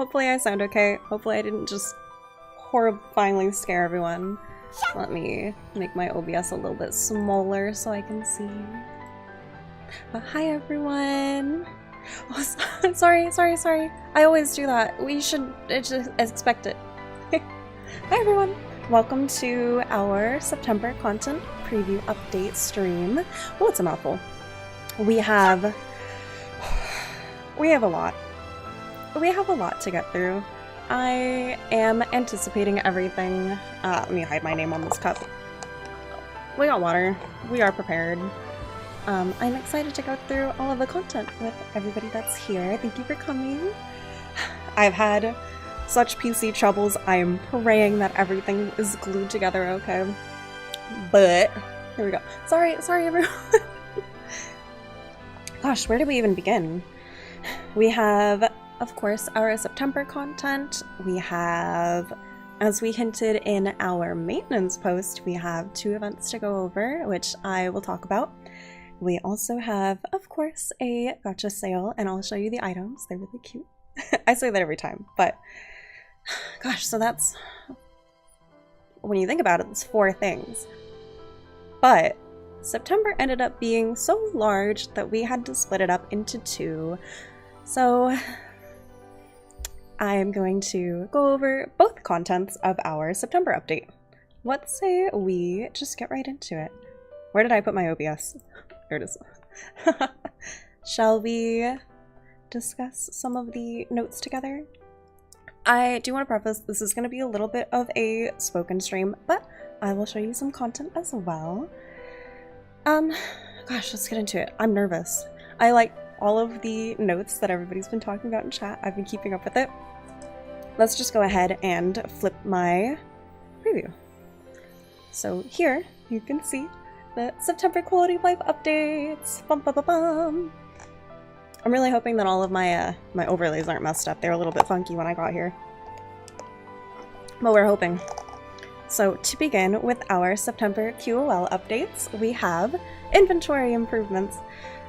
Hopefully I sound okay. Hopefully I didn't just horrifyingly scare everyone. Let me make my OBS a little bit smaller so I can see. But hi everyone! Oh, sorry. I always do that. We should just expect it. Hi everyone! Welcome to our September content preview update stream. Oh, it's a mouthful. We have a lot. We have a lot to get through. I am anticipating everything. Let me hide my name on this cup. We got water. We are prepared. I'm excited to go through all of the content with everybody that's here. Thank you for coming. I've had such PC troubles. I'm praying that everything is glued together okay. But, here we go. Sorry everyone. Gosh, where do we even begin? We have, of course, our September content. We have, as we hinted in our maintenance post, we have 2 events to go over, which I will talk about. We also have, of course, a gotcha sale, and I'll show you the items. They're really cute. I say that every time, but gosh, so that's, when you think about it, it's 4 things. But September ended up being so large that we had to split it up into 2. So I'm going to go over both contents of our September update. Let's say we just get right into it. Where did I put my OBS? There it is. Shall we discuss some of the notes together? I do want to preface, this is going to be a little bit of a spoken stream, but I will show you some content as well. Gosh, let's get into it. I'm nervous. I like all of the notes that everybody's been talking about in chat. I've been keeping up with it. Let's just go ahead and flip my preview. So here you can see the September quality of life updates. Bum, bum, bum, bum. I'm really hoping that all of my my overlays aren't messed up. They're a little bit funky when I got here, but we're hoping. So to begin with our September QOL updates, we have inventory improvements,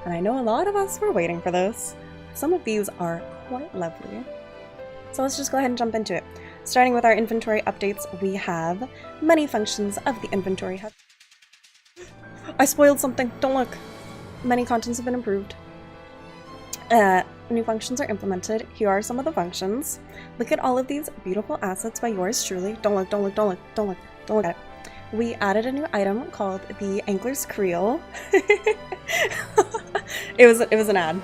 and I know a lot of us were waiting for this. Some of these are quite lovely. So let's just go ahead and jump into it. Starting with our inventory updates, we have many functions of the inventory hub. I spoiled something, don't look. Many contents have been improved. New functions are implemented. Here are some of the functions. Look at all of these beautiful assets by yours truly. Don't look at it. We added a new item called the Angler's Creel. It was an ad.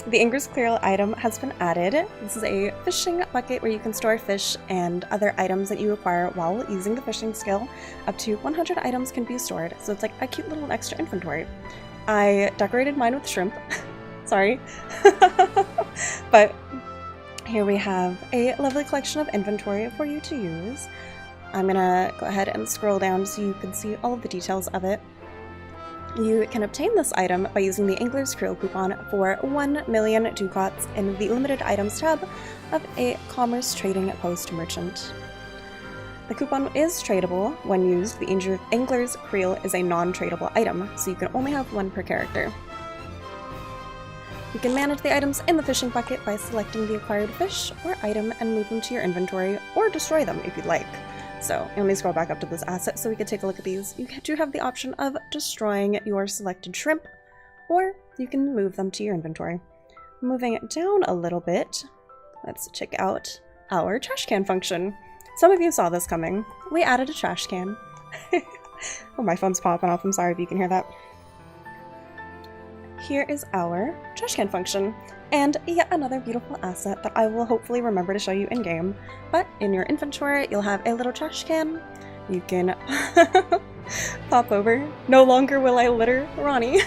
The Angler's Creel item has been added. This is a fishing bucket where you can store fish and other items that you acquire while using the fishing skill. Up to 100 items can be stored, so it's like a cute little extra inventory. I decorated mine with shrimp. Sorry. But here we have a lovely collection of inventory for you to use. I'm gonna go ahead and scroll down so you can see all of the details of it. You can obtain this item by using the Angler's Creel coupon for 1 million ducats in the limited items tab of a commerce trading post merchant. The coupon is tradable when used. The Angler's Creel is a non-tradable item, so you can only have 1 per character. You can manage the items in the fishing bucket by selecting the acquired fish or item and move them to your inventory, or destroy them if you'd like. So, let me scroll back up to this asset so we can take a look at these. You do have the option of destroying your selected shrimp, or you can move them to your inventory. Moving it down a little bit, let's check out our trash can function. Some of you saw this coming. We added a trash can. Oh, my phone's popping off. I'm sorry if you can hear that. Here is our trash can function, and yet another beautiful asset that I will hopefully remember to show you in game. But in your inventory, you'll have a little trash can. You can pop over. No longer will I litter Ronnie.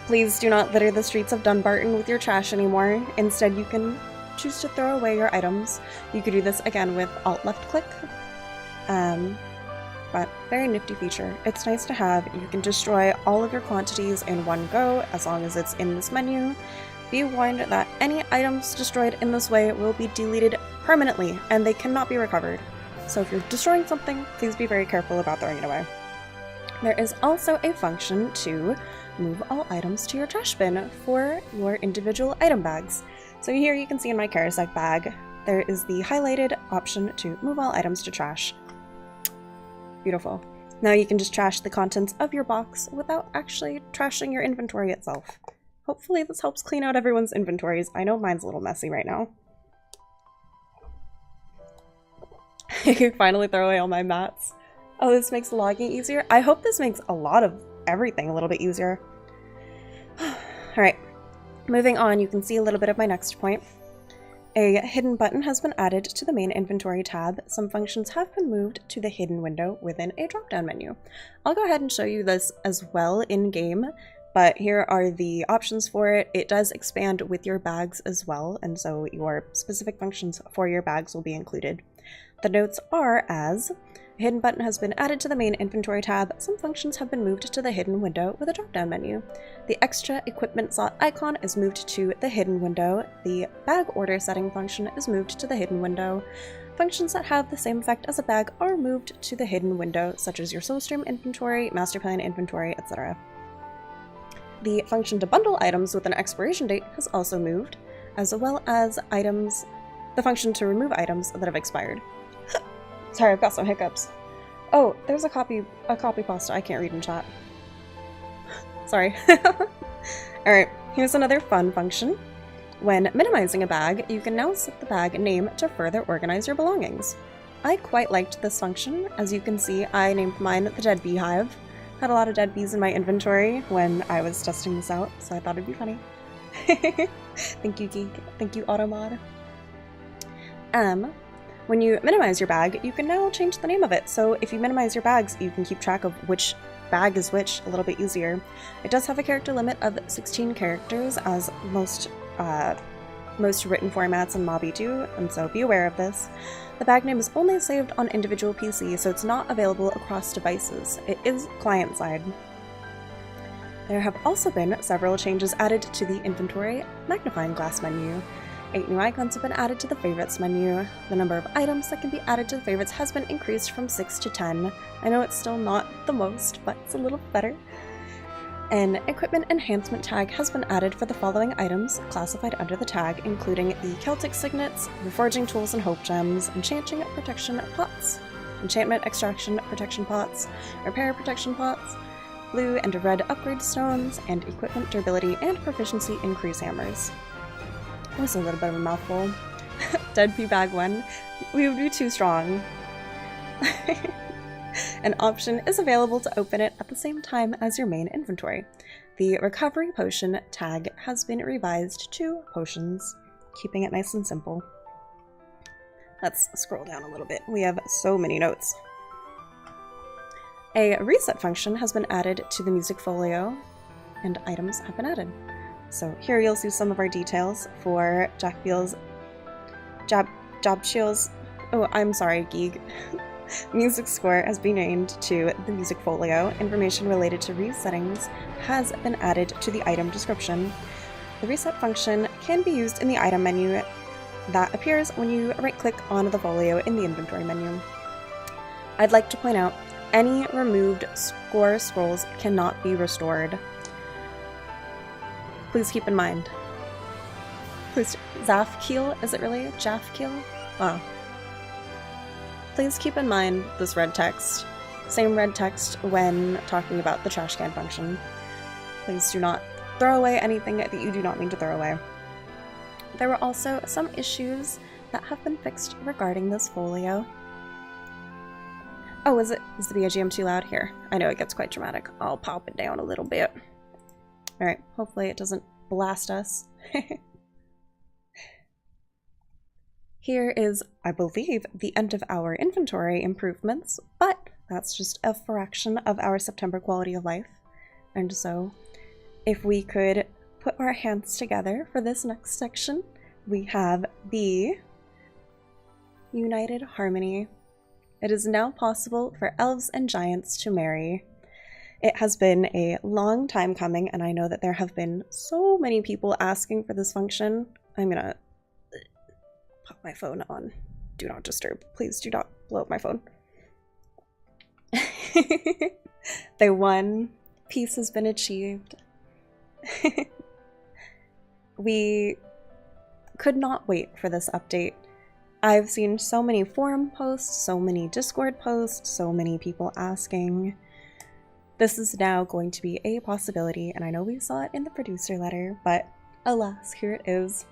Please do not litter the streets of Dunbarton with your trash anymore. Instead, you can choose to throw away your items. You could do this again with Alt left click. But very nifty feature. It's nice to have. You can destroy all of your quantities in one go as long as it's in this menu. Be warned that any items destroyed in this way will be deleted permanently and they cannot be recovered. So if you're destroying something, please be very careful about throwing it away. There is also a function to move all items to your trash bin for your individual item bags. So here you can see in my Karasek bag, there is the highlighted option to move all items to trash. Beautiful. Now you can just trash the contents of your box without actually trashing your inventory itself. Hopefully this helps clean out everyone's inventories. I know mine's a little messy right now. I can finally throw away all my mats. Oh, this makes logging easier? I hope this makes a lot of everything a little bit easier. Alright, moving on, you can see a little bit of my next point. A hidden button has been added to the main inventory tab. Some functions have been moved to the hidden window within a drop-down menu. I'll go ahead and show you this as well in-game, but here are the options for it. It does expand with your bags as well, and so your specific functions for your bags will be included. The notes are as: a hidden button has been added to the main inventory tab. Some functions have been moved to the hidden window with a drop-down menu. The extra equipment slot icon is moved to the hidden window. The bag order setting function is moved to the hidden window. Functions that have the same effect as a bag are moved to the hidden window, such as your soul stream inventory, master plan inventory, etc. The function to bundle items with an expiration date has also moved, as well as the function to remove items that have expired. Sorry, I've got some hiccups. Oh, there's a copy pasta I can't read in chat. Sorry. Alright, here's another fun function. When minimizing a bag, you can now set the bag name to further organize your belongings. I quite liked this function. As you can see, I named mine the Dead Beehive. Had a lot of dead bees in my inventory when I was testing this out, so I thought it'd be funny. Thank you, Geek. Thank you, Automod. When you minimize your bag, you can now change the name of it. So if you minimize your bags, you can keep track of which bag is which a little bit easier. It does have a character limit of 16 characters, as most written formats in Mobby do, and so be aware of this. The bag name is only saved on individual PC, so it's not available across devices. It is client-side. There have also been several changes added to the inventory magnifying glass menu. 8 new icons have been added to the favorites menu. The number of items that can be added to the favorites has been increased from 6 to 10. I know it's still not the most, but it's a little better. An equipment enhancement tag has been added for the following items classified under the tag, including the Celtic signets, reforging tools and hope gems, enchanting protection pots, enchantment extraction protection pots, repair protection pots, blue and red upgrade stones, and equipment durability and proficiency increase hammers. That was a little bit of a mouthful. Dead Bee Bag 1. We would be too strong. An option is available to open it at the same time as your main inventory. The recovery potion tag has been revised to potions, keeping it nice and simple. Let's scroll down a little bit. We have so many notes. A reset function has been added to the music folio, and items have been added. So here you'll see some of our details for Jobshiel's, oh, I'm sorry, Geek. Music score has been named to the music folio. Information related to resettings has been added to the item description. The reset function can be used in the item menu that appears when you right-click on the folio in the inventory menu. I'd like to point out, any removed score scrolls cannot be restored. Please keep in mind. Please, Zafkeel, is it really? Jafkeel? Wow. Please keep in mind this red text. Same red text when talking about the trash can function. Please do not throw away anything that you do not mean to throw away. There were also some issues that have been fixed regarding this folio. Oh, is the BGM too loud here? I know it gets quite dramatic. I'll pop it down a little bit. Alright, hopefully it doesn't blast us. Here is, I believe, the end of our inventory improvements, but that's just a fraction of our September quality of life. And so, if we could put our hands together for this next section, we have the United Harmony. It is now possible for elves and giants to marry. It has been a long time coming, and I know that there have been so many people asking for this function. I'm gonna put my phone on do not disturb. Please do not blow up my phone. The one piece has been achieved. We could not wait for this update. I've seen so many forum posts, so many Discord posts, so many people asking. This is now going to be a possibility, and I know we saw it in the producer letter, but alas, here it is.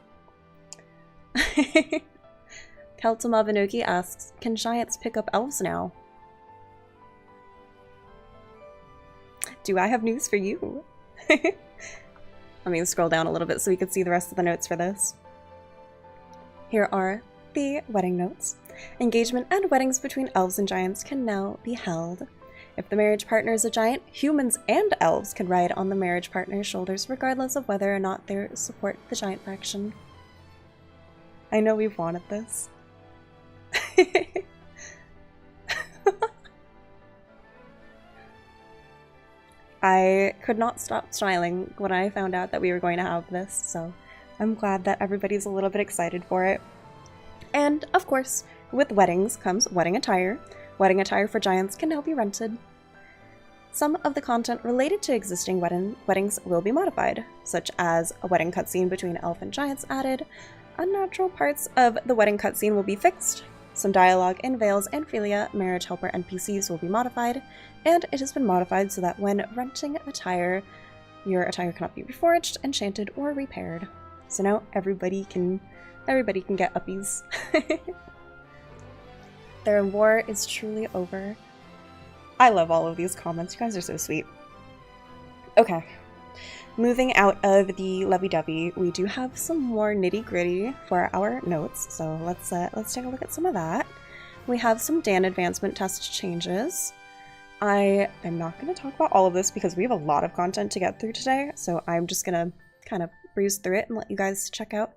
Keltama Vanuki asks, can giants pick up elves now? Do I have news for you? Let me scroll down a little bit so we can see the rest of the notes for this. Here are the wedding notes. Engagement and weddings between elves and giants can now be held. If the marriage partner is a giant, humans and elves can ride on the marriage partner's shoulders regardless of whether or not they support the giant faction. I know we've wanted this. I could not stop smiling when I found out that we were going to have this, so I'm glad that everybody's a little bit excited for it. And, of course, with weddings comes wedding attire. Wedding attire for giants can now be rented. Some of the content related to existing weddings will be modified, such as a wedding cutscene between elf and giants added. Unnatural parts of the wedding cutscene will be fixed. Some dialogue in Veils and Philia marriage helper NPCs will be modified, and it has been modified so that when renting attire, your attire cannot be reforged, enchanted, or repaired. So now everybody can get uppies. Their war is truly over. I love all of these comments. You guys are so sweet. Okay. Moving out of the lovey-dovey, we do have some more nitty-gritty for our notes, so let's take a look at some of that. We have some Dan advancement test changes. I am not going to talk about all of this because we have a lot of content to get through today, so I'm just going to kind of breeze through it and let you guys check out.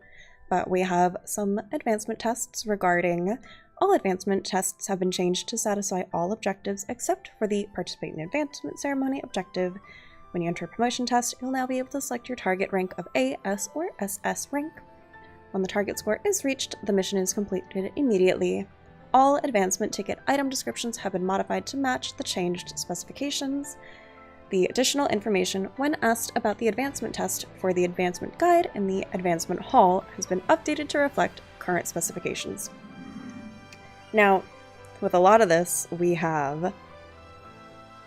But we have some advancement tests regarding all advancement tests have been changed to satisfy all objectives except for the Participate in Advancement Ceremony objective. When you enter a promotion test, you'll now be able to select your target rank of A, S, or SS rank. When the target score is reached, the mission is completed immediately. All advancement ticket item descriptions have been modified to match the changed specifications. The additional information when asked about the advancement test for the advancement guide in the advancement hall has been updated to reflect current specifications. Now, with a lot of this, we have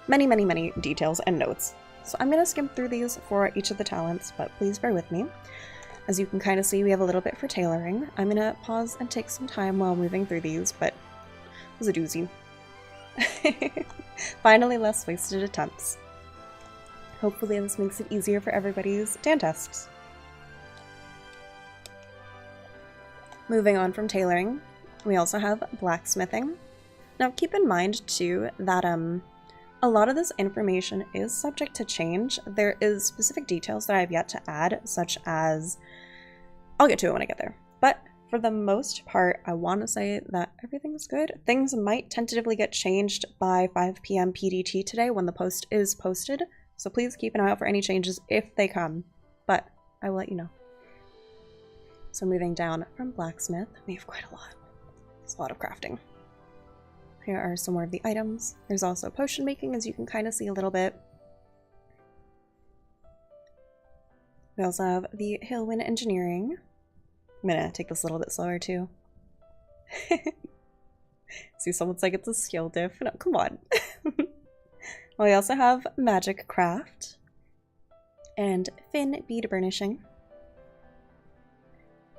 many details and notes. So I'm going to skim through these for each of the talents, but please bear with me. As you can kind of see, we have a little bit for tailoring. I'm going to pause and take some time while moving through these, but it was a doozy. Finally, less wasted attempts. Hopefully this makes it easier for everybody's Dan tests. Moving on from tailoring, we also have blacksmithing. Now keep in mind too that a lot of this information is subject to change. There is specific details that I have yet to add, such as, I'll get to it when I get there. But for the most part, I want to say that everything's good. Things might tentatively get changed by 5 PM PDT today when the post is posted. So please keep an eye out for any changes if they come, but I will let you know. So moving down from blacksmith, we have quite a lot. It's a lot of crafting. Here are some more of the items. There's also potion making, as you can kind of see a little bit. We also have the Hillwind Engineering. I'm gonna take this a little bit slower too. See, someone's like, it's a skill diff. No, come on. Well, we also have Magic Craft and Fin Bead Burnishing.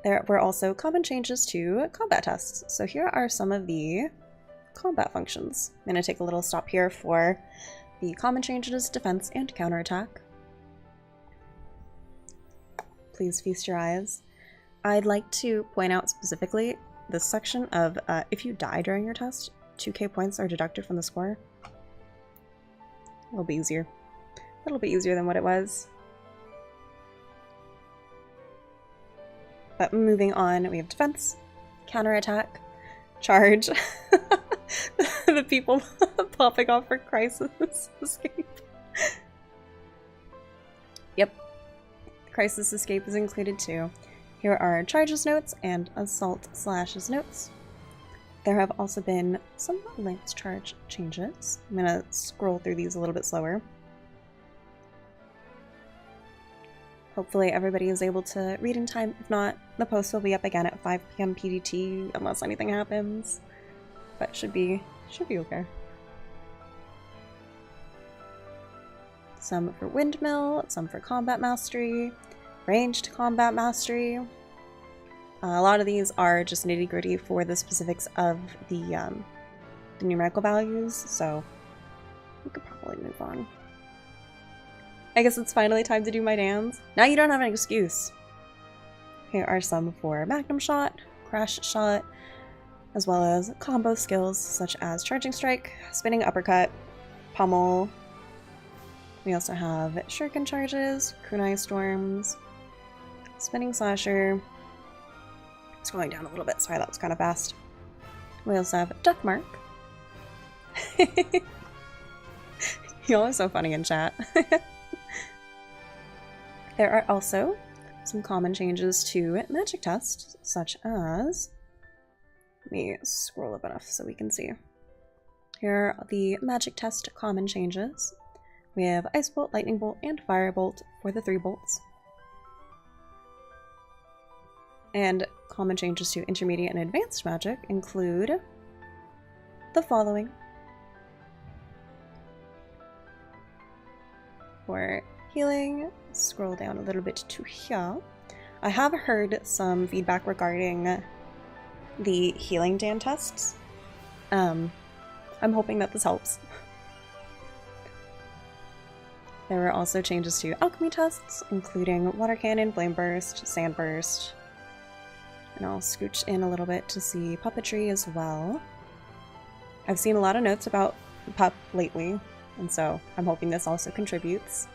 There were also common changes to combat tests. So here are some of the combat functions. I'm going to take a little stop here for the common changes, defense, and counterattack. Please feast your eyes. I'd like to point out specifically this section of if you die during your test, 2k points are deducted from the score. A little bit easier. A little bit easier than what it was. But moving on, we have defense, counterattack, charge. The people popping off for crisis escape. Yep. Crisis escape is included too. Here are charges notes and assault slashes notes. There have also been some lance charge changes. I'm going to scroll through these a little bit slower. Hopefully everybody is able to read in time. If not, the post will be up again at 5 p.m. PDT unless anything happens. But should be okay. Some for Windmill, some for Combat Mastery, Ranged Combat Mastery. A lot of these are just nitty-gritty for the specifics of the numerical values, so we could probably move on. I guess it's finally time to do my dance. Now you don't have an excuse. Here are some for Magnum Shot, Crash Shot, as well as combo skills such as Charging Strike, Spinning Uppercut, Pummel. We also have Shuriken Charges, Kunai Storms, Spinning Slasher. Scrolling down a little bit, sorry that was kind of fast. We also have Death Mark. Y'all are so funny in chat. There are also some common changes to magic tests, such as... Let me scroll up enough so we can see. Here are the magic test common changes. We have Ice Bolt, Lightning Bolt, and Fire Bolt for the 3 bolts. And common changes to intermediate and advanced magic include the following. For healing, scroll down a little bit to here. I have heard some feedback regarding the healing Dan tests. I'm hoping that this helps. There were also changes to alchemy tests, including Water Cannon, Flame Burst, Sand Burst. And I'll scooch in a little bit to see puppetry as well. I've seen a lot of notes about pup lately, and so I'm hoping this also contributes.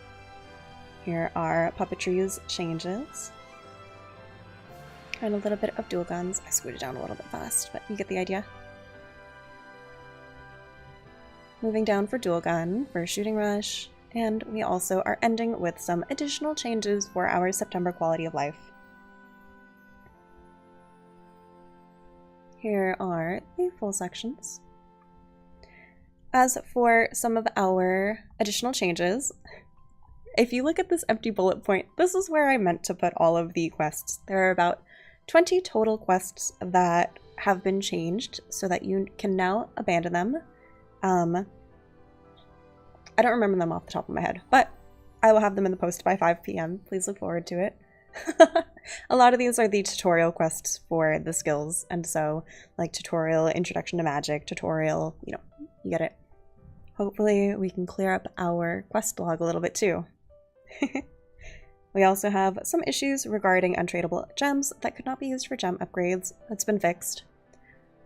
Here are puppetry's changes. And a little bit of dual guns. I scooted down a little bit fast, but you get the idea. Moving down for dual gun, for shooting rush, and we also are ending with some additional changes for our September quality of life. Here are the full sections. As for some of our additional changes, if you look at this empty bullet point, this is where I meant to put all of the quests. There are about 20 total quests that have been changed so that you can now abandon them. I don't remember them off the top of my head, but I will have them in the post by 5 p.m. Please look forward to it. A lot of these are the tutorial quests for the skills, and so like tutorial, introduction to magic, tutorial, you know, you get it. Hopefully we can clear up our quest log a little bit too. We also have some issues regarding untradeable gems that could not be used for gem upgrades. That's been fixed.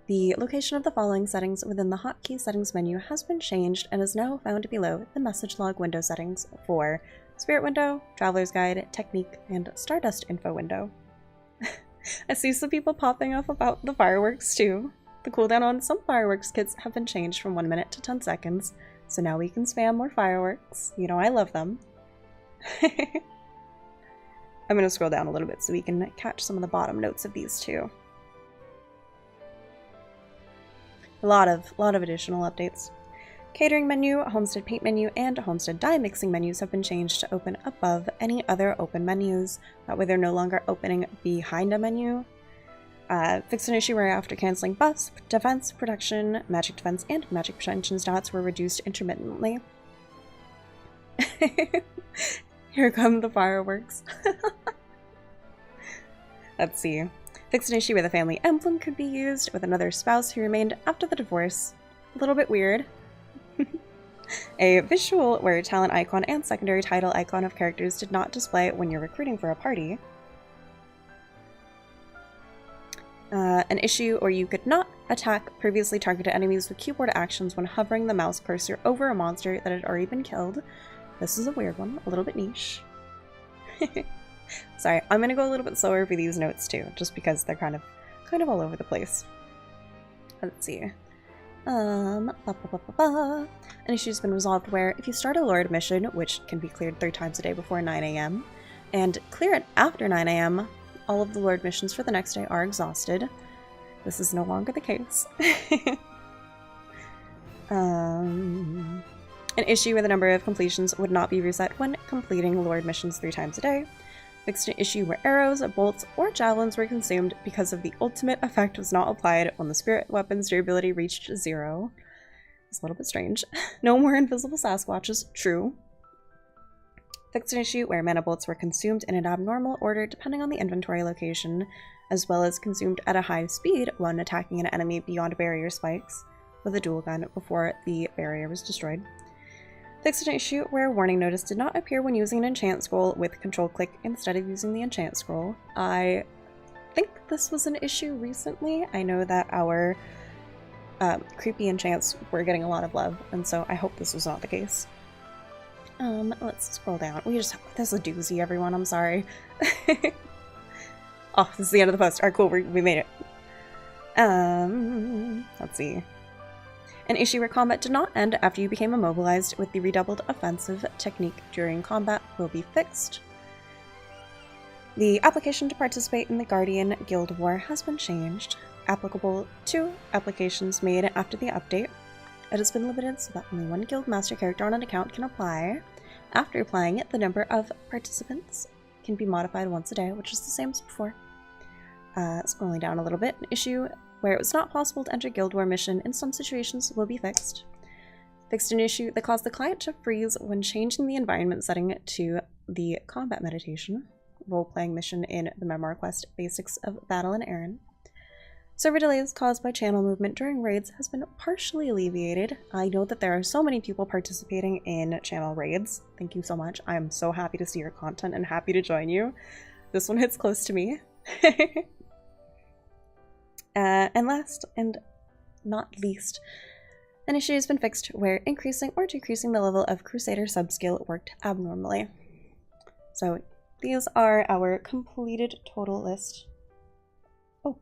The location of the following settings within the hotkey settings menu has been changed and is now found below the message log window settings for Spirit Window, Traveler's Guide, Technique, and Stardust Info window. I see some people popping off about the fireworks too. The cooldown on some fireworks kits have been changed from 1 minute to 10 seconds, so now we can spam more fireworks. You know I love them. I'm going to scroll down a little bit so we can catch some of the bottom notes of these too. A lot of additional updates. Catering menu, Homestead Paint menu, and Homestead Dye Mixing menus have been changed to open above any other open menus. That way they're no longer opening behind a menu. Fixed an issue where after canceling buffs, defense, protection, magic defense, and magic prevention stats were reduced intermittently. Here come the fireworks. Let's see. Fixed an issue where the family emblem could be used with another spouse who remained after the divorce. A little bit weird. A visual where talent icon and secondary title icon of characters did not display when you're recruiting for a party. An issue where you could not attack previously targeted enemies with keyboard actions when hovering the mouse cursor over a monster that had already been killed. This is a weird one, a little bit niche. Sorry, I'm gonna go a little bit slower for these notes too, just because they're kind of all over the place. Let's see. An issue's been resolved where if you start a Lord mission, which can be cleared 3 times a day before 9 a.m., and clear it after 9 a.m., all of the Lord missions for the next day are exhausted. This is no longer the case. An issue where the number of completions would not be reset when completing Lord missions 3 times a day. Fixed an issue where arrows, bolts, or javelins were consumed because of the ultimate effect was not applied when the spirit weapon's durability reached 0. It's a little bit strange. No more invisible Sasquatches. True. Fixed an issue where mana bolts were consumed in an abnormal order depending on the inventory location, as well as consumed at a high speed when attacking an enemy beyond barrier spikes with a dual gun before the barrier was destroyed. Fixed an issue where a warning notice did not appear when using an enchant scroll with control click instead of using the enchant scroll. I think this was an issue recently. I know that our creepy enchants were getting a lot of love, and so I hope this was not the case. Let's scroll down. This is a doozy, everyone. I'm sorry. Oh, this is the end of the post. Alright, cool. We made it. Let's see. An issue where combat did not end after you became immobilized with the redoubled offensive technique during combat will be fixed. The application to participate in the Guardian Guild War has been changed, applicable to applications made after the update. It has been limited so that only one guild master character on an account can apply. After applying it, the number of participants can be modified once a day, which is the same as before. Scrolling down a little bit, an issue where it was not possible to enter Guild War mission in some situations will be fixed. Fixed an issue that caused the client to freeze when changing the environment setting to the combat meditation role-playing mission in the Memoir Quest Basics of Battle and Aaron. Server delays caused by channel movement during raids has been partially alleviated. I know that there are so many people participating in channel raids. Thank you so much. I'm so happy to see your content and happy to join you. This one hits close to me. And last and not least, an issue has been fixed where increasing or decreasing the level of Crusader subskill worked abnormally. So these are our completed total list. Oh,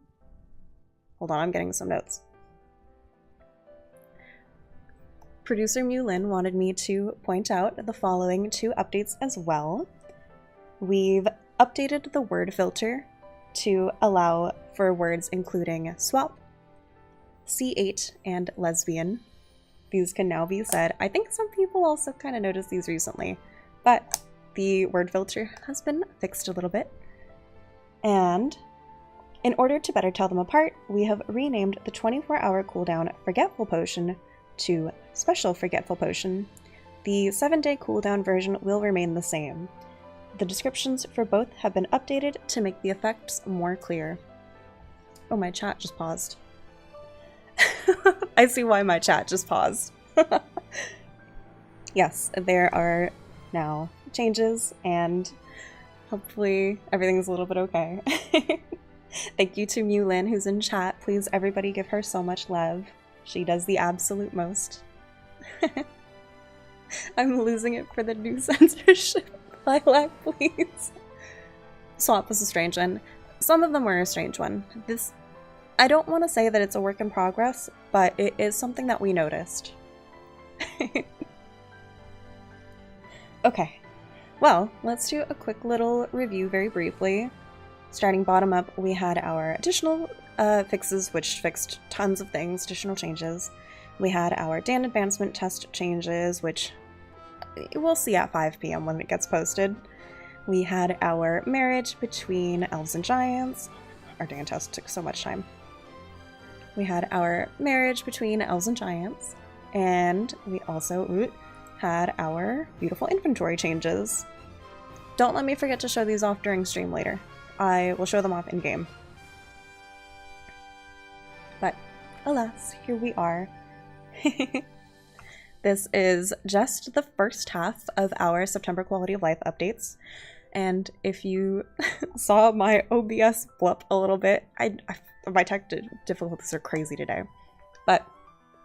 hold on, I'm getting some notes. Producer Mulin wanted me to point out the following 2 updates as well. We've updated the word filter to allow for words including swap, C8, and lesbian. These can now be said. I think some people also kind of noticed these recently, but the word filter has been fixed a little bit. And in order to better tell them apart, we have renamed the 24-hour cooldown Forgetful Potion to Special Forgetful Potion. The 7-day cooldown version will remain the same. The descriptions for both have been updated to make the effects more clear. Oh, my chat just paused. I see why my chat just paused. Yes, there are now changes, and hopefully everything's a little bit okay. Thank you to Mulin who's in chat. Please, everybody give her so much love. She does the absolute most. I'm losing it for the new censorship. Lilac, please. Swap was a strange one. Some of them were a strange one. I don't want to say that it's a work in progress, but it is something that we noticed. Okay, well, let's do a quick little review very briefly. Starting bottom up, we had our additional fixes, which fixed tons of things, additional changes. We had our Dan Advancement test changes, which we'll see at 5 p.m. when it gets posted. We had our marriage between elves and giants. Our Dan test took so much time. We had our marriage between elves and giants, and we also had our beautiful inventory changes. Don't let me forget to show these off during stream later. I will show them off in-game. But alas, here we are. This is just the first half of our September quality of life updates. And if you saw my OBS blip a little bit, my tech difficulties are crazy today. But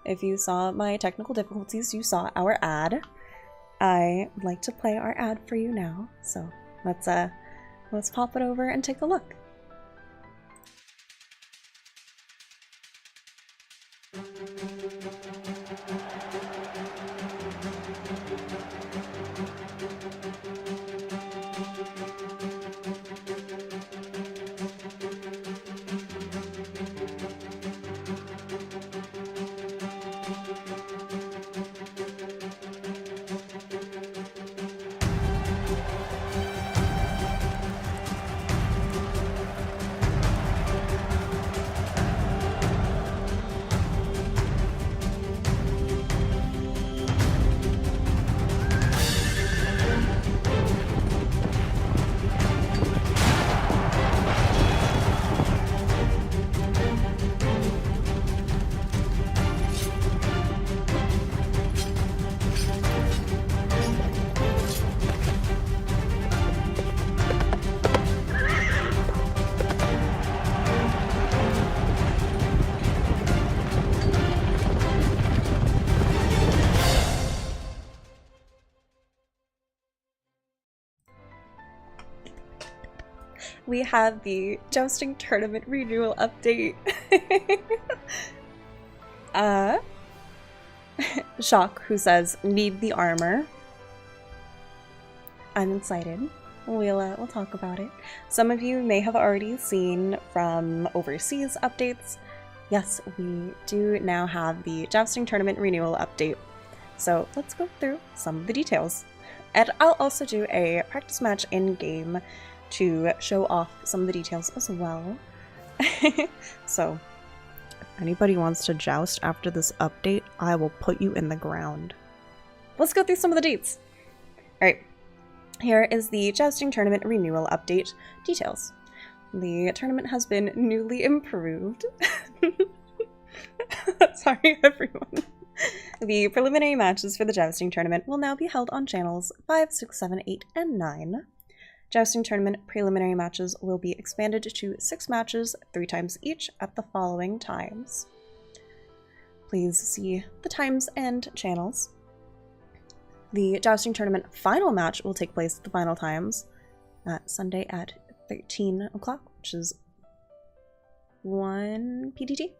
if you saw my technical difficulties, you saw our ad. I would like to play our ad for you now. So let's pop it over and take a look. we have the Jousting Tournament renewal update. Shock, who says, need the armor. I'm excited. We'll talk about it. Some of you may have already seen from overseas updates. Yes, we do now have the Jousting Tournament renewal update. So let's go through some of the details. And I'll also do a practice match in-game to show off some of the details as well. So, if anybody wants to joust after this update, I will put you in the ground. Let's go through some of the dates. Alright, here is the Jousting Tournament renewal update details. The tournament has been newly improved. Sorry, everyone. The preliminary matches for the Jousting Tournament will now be held on channels 5, 6, 7, 8, and 9. Jousting Tournament preliminary matches will be expanded to 6 matches, 3 times each, at the following times. Please see the times and channels. The Jousting Tournament final match will take place at the final times, Sunday at 13 o'clock, which is 1 PDT.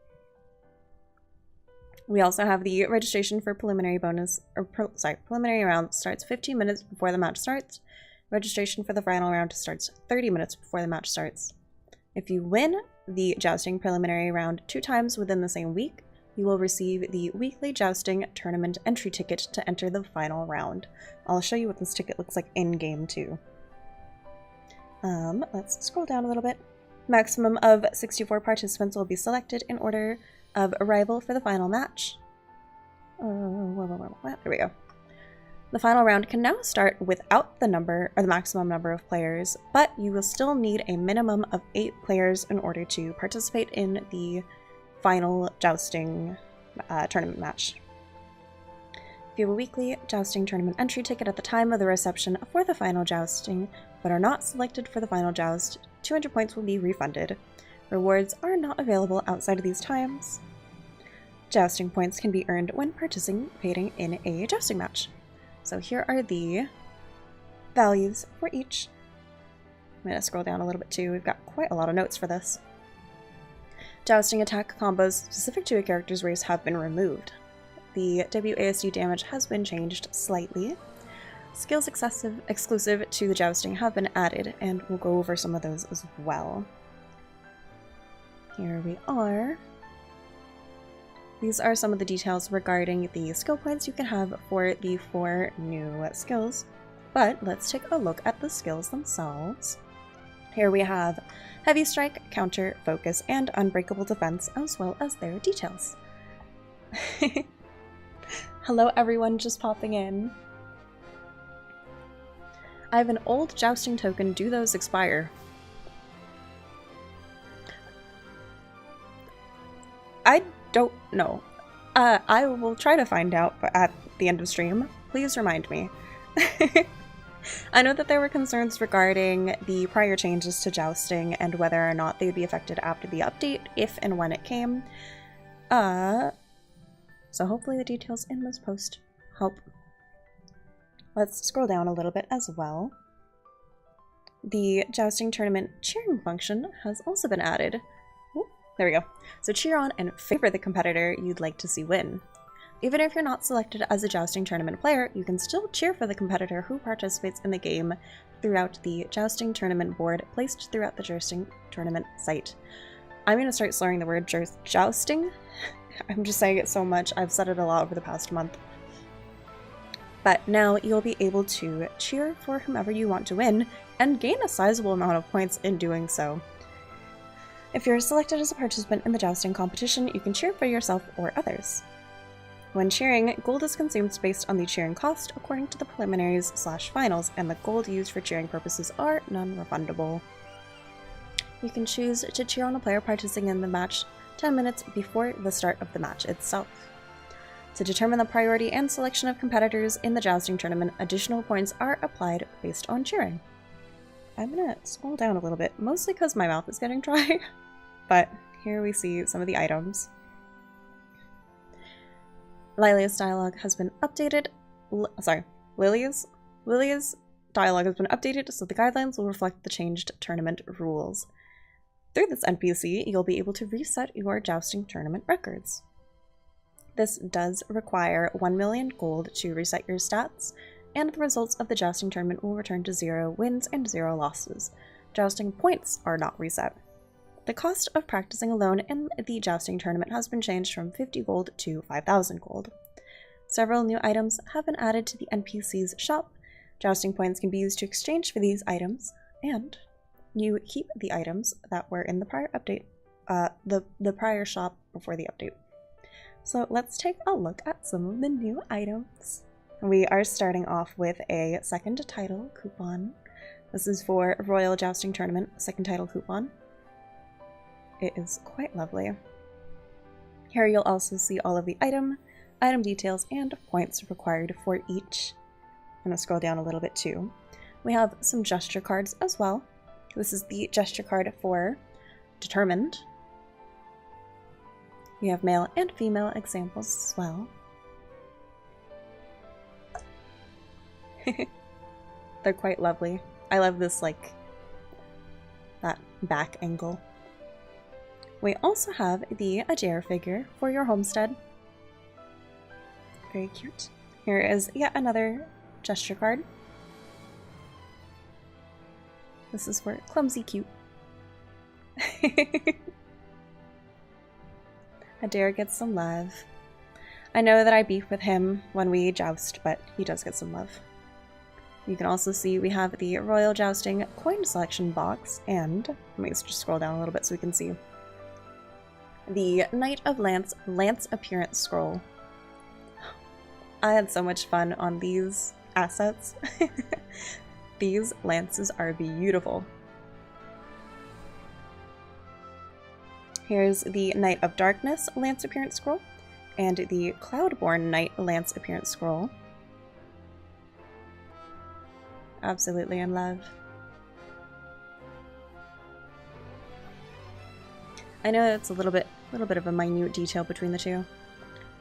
We also have the registration for preliminary preliminary round starts 15 minutes before the match starts. Registration for the final round starts 30 minutes before the match starts. If you win the Jousting preliminary round 2 times within the same week, you will receive the weekly Jousting tournament entry ticket to enter the final round. I'll show you what this ticket looks like in-game too. Let's scroll down a little bit. Maximum of 64 participants will be selected in order of arrival for the final match. There we go. The final round can now start without the maximum number of players, but you will still need a minimum of 8 players in order to participate in the final Jousting tournament match. If you have a weekly Jousting tournament entry ticket at the time of the reception for the final Jousting, but are not selected for the final Joust, 200 points will be refunded. Rewards are not available outside of these times. Jousting points can be earned when participating in a Jousting match. So here are the values for each. I'm going to scroll down a little bit too. We've got quite a lot of notes for this. Jousting attack combos specific to a character's race have been removed. The WASD damage has been changed slightly. Skills exclusive to the Jousting have been added, and we'll go over some of those as well. Here we are. These are some of the details regarding the skill points you can have for the 4 new skills, but let's take a look at the skills themselves. Here we have Heavy Strike, Counter, Focus, and Unbreakable Defense, as well as their details. Hello everyone just popping in. I have an old Jousting token. Do those expire? I don't know. I will try to find out at the end of stream. Please remind me. I know that there were concerns regarding the prior changes to Jousting and whether or not they would be affected after the update, if and when it came. So hopefully the details in this post help. Let's scroll down a little bit as well. The Jousting tournament cheering function has also been added. Ooh, there we go. So cheer on and favor the competitor you'd like to see win. Even if you're not selected as a Jousting tournament player, you can still cheer for the competitor who participates in the game throughout the Jousting tournament board placed throughout the Jousting tournament site. I'm going to start slurring the word jousting. I'm just saying it so much. I've said it a lot over the past month. But now you'll be able to cheer for whomever you want to win and gain a sizable amount of points in doing so. If you're selected as a participant in the Jousting competition, you can cheer for yourself or others. When cheering, gold is consumed based on the cheering cost according to the preliminaries/finals, and the gold used for cheering purposes are non-refundable. You can choose to cheer on a player participating in the match 10 minutes before the start of the match itself. To determine the priority and selection of competitors in the Jousting tournament, additional points are applied based on cheering. I'm gonna scroll down a little bit, mostly because my mouth is getting dry, but here we see some of the items. Lilia's dialogue has been updated. Lilia's dialogue has been updated, so the guidelines will reflect the changed tournament rules. Through this NPC, you'll be able to reset your Jousting tournament records. This does require 1 million gold to reset your stats, and the results of the Jousting tournament will return to 0 wins and 0 losses. Jousting points are not reset. The cost of practicing alone in the Jousting tournament has been changed from 50 gold to 5,000 gold. Several new items have been added to the NPC's shop. Jousting points can be used to exchange for these items, and you keep the items that were in the prior update, the prior shop before the update. So let's take a look at some of the new items. We are starting off with a second title coupon. This is for Royal Jousting Tournament, second title coupon. It is quite lovely. Here you'll also see all of the item details, and points required for each. I'm going to scroll down a little bit too. We have some gesture cards as well. This is the gesture card for Determined. We have male and female examples as well. They're quite lovely. I love this, like, that back angle. We also have the Adair figure for your homestead. Very cute. Here is yet another gesture card. This is for Clumsy Cute. Adair gets some love. I know that I beef with him when we joust, but he does get some love. You can also see we have the Royal Jousting coin selection box, and let me just scroll down a little bit so we can see. The Knight of Lance Appearance Scroll. I had so much fun on these assets. These lances are beautiful. Here's the Knight of Darkness Lance Appearance Scroll and the Cloudborn Knight Lance Appearance Scroll. Absolutely in love. I know it's a little bit of a minute detail between the two.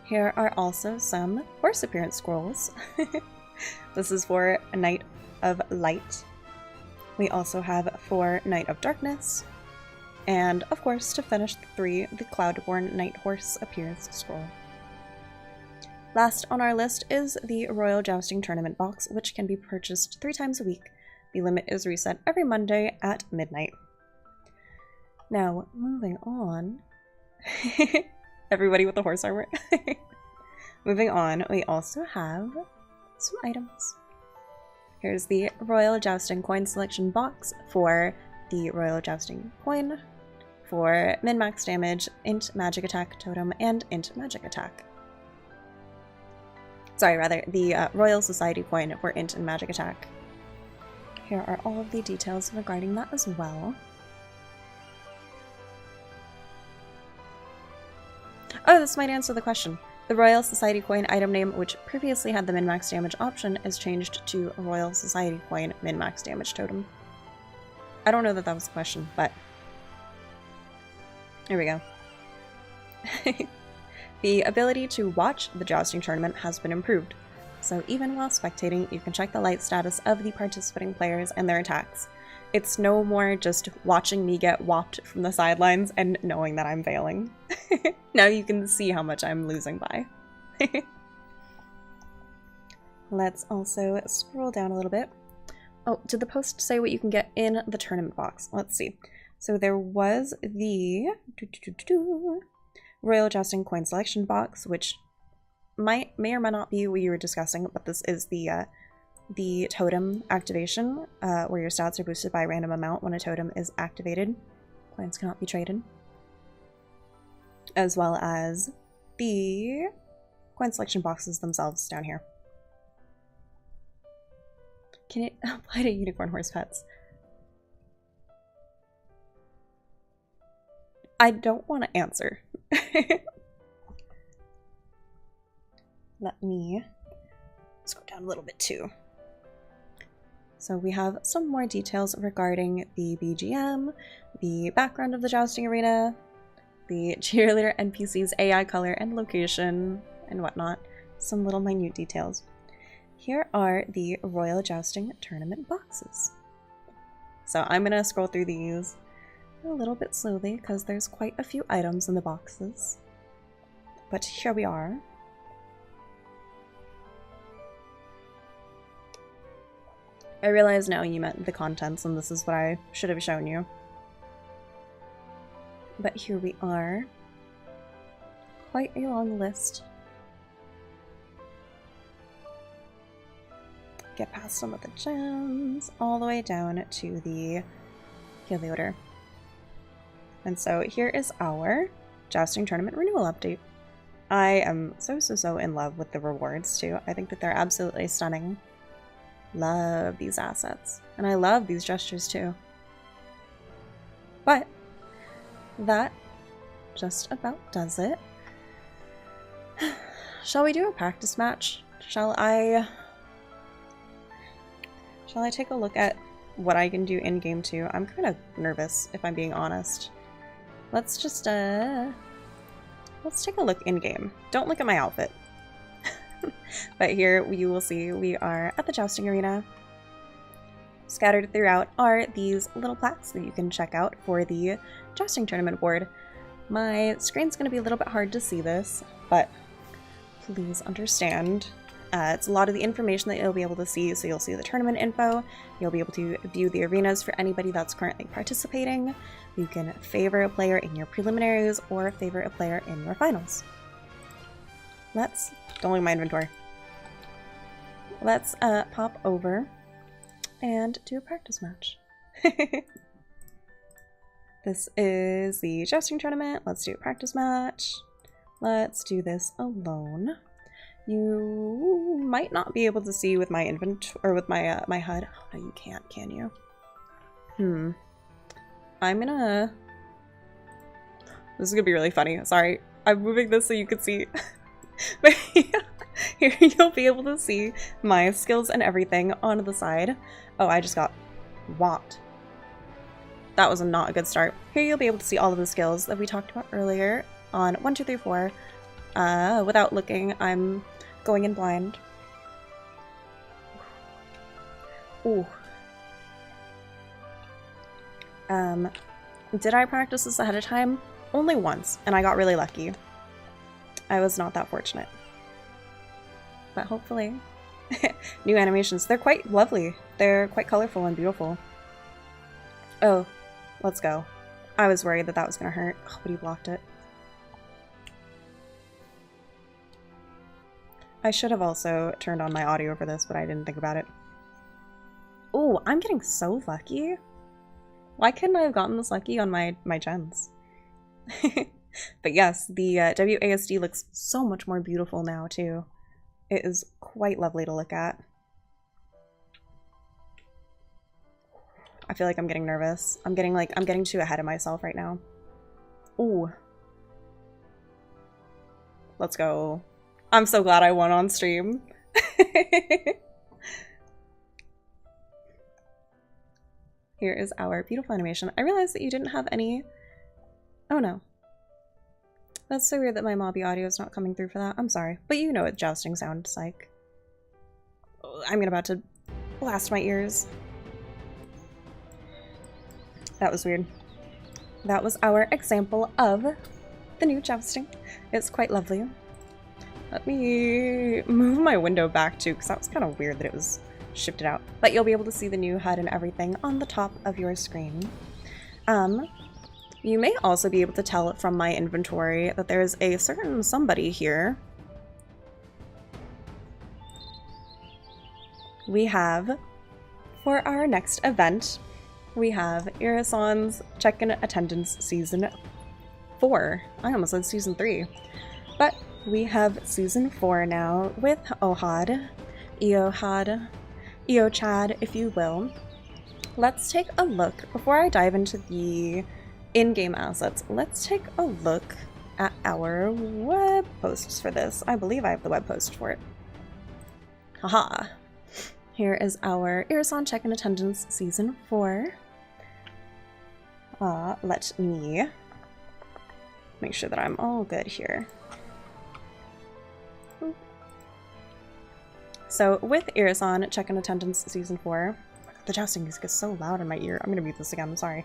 Here are also some horse appearance scrolls. This is for a Knight of Light. We also have for Knight of Darkness. And of course, to finish the 3, the Cloudborn Knight Horse Appearance Scroll. Last on our list is the Royal Jousting Tournament box, which can be purchased 3 times a week. The limit is reset every Monday at midnight. Now, moving on. Everybody with the horse armor. Moving on, we also have some items. Here's the Royal Jousting coin selection box for the Royal Jousting coin for min-max damage, int magic attack totem, and int magic attack. Sorry, rather, the Royal Society coin for int and magic attack. Here are all of the details regarding that as well. Oh, this might answer the question. The Royal Society coin item name, which previously had the min-max damage option, is changed to Royal Society coin min-max damage totem. I don't know that that was the question, but here we go. The ability to watch the Jousting tournament has been improved, so even while spectating, you can check the light status of the participating players and their attacks. It's no more just watching me get whopped from the sidelines and knowing that I'm failing. Now you can see how much I'm losing by. Let's also scroll down a little bit. Oh, did the post say what you can get in the tournament box? Let's see. So there was the Royal Jousting coin selection box, which may or might not be what you were discussing, but this is the totem activation, where your stats are boosted by a random amount when a totem is activated. Coins cannot be traded. As well as the coin selection boxes themselves down here. Can it apply to unicorn horse pets? I don't want to answer. Let me scroll down a little bit too. So we have some more details regarding the BGM, the background of the jousting arena, the cheerleader NPC's AI color and location, and whatnot. Some little minute details. here are the Royal Jousting Tournament boxes. So I'm going to scroll through these a little bit slowly because there's quite a few items in the boxes. But here we are. I realize now you meant the contents, and this is what I should have shown you. But here we are. Quite a long list. Get past some of the gems, all the way down to the Helioter. And so here is our Jousting Tournament Renewal update. I am so in love with the rewards too. I think that they're absolutely stunning. Love these assets. And I love these gestures too. But that just about does it. Shall we do a practice match? Shall I take a look at what I can do in game 2? I'm kind of nervous, if I'm being honest. Let's just let's take a look in game. Don't look at my outfit. But here you will see we are at the jousting arena. Scattered throughout are these little plaques that you can check out for the jousting tournament board. My screen's going to be a little bit hard to see this, but please understand. It's a lot of the information that you'll be able to see, so you'll see the tournament info, you'll be able to view the arenas for anybody that's currently participating, you can favor a player in your preliminaries or favor a player in your finals. Don't look at my inventory. Let's pop over and do a practice match. This is the jousting tournament. Let's do a practice match. Let's do this alone. You might not be able to see with my or with my my HUD. Oh no, you can't, can you? I'm gonna. This is gonna be really funny. Sorry, I'm moving this so you can see. But yeah, here you'll be able to see my skills and everything on the side. Oh, I just got whopped. That was not a good start. Here you'll be able to see all of the skills that we talked about earlier on 1, 2, 3, 4. Without looking, I'm going in blind. Ooh. Did I practice this ahead of time? Only once, and I got really lucky. I was not that fortunate. But hopefully. New animations. They're quite lovely. They're quite colorful and beautiful. Oh, let's go. I was worried that that was going to hurt. Oh, but he blocked it. I should have also turned on my audio for this, but I didn't think about it. Oh, I'm getting so lucky. Why couldn't I have gotten this lucky on my gens? But yes, the WASD looks so much more beautiful now too. It is quite lovely to look at. I feel like I'm getting nervous. I'm getting too ahead of myself right now. Ooh. Let's go. I'm so glad I won on stream. Here is our beautiful animation. I realized that you didn't have any... Oh no. That's so weird that my Mobby audio is not coming through for that. I'm sorry. But you know what jousting sounds like. I'm about to blast my ears. That was weird. That was our example of the new jousting. It's quite lovely. Let me move my window back too, because that was kind of weird that it was shifted out. But you'll be able to see the new HUD and everything on the top of your screen. You may also be able to tell from my inventory that there's a certain somebody here. We have, for our next event, we have Irisan's Check-in Attendance Season 4. I almost said Season 3. But we have Season 4 now with Ohad, Eochad, if you will. Let's take a look, before I dive into the in-game assets, let's take a look at our web posts for this. I believe I have the web post for it. Haha. Here is our Irisan Check-in Attendance Season 4. Let me make sure that I'm all good here. So with Irisan, check in attendance season 4. The jousting music is so loud in my ear. I'm gonna mute this again, I'm sorry.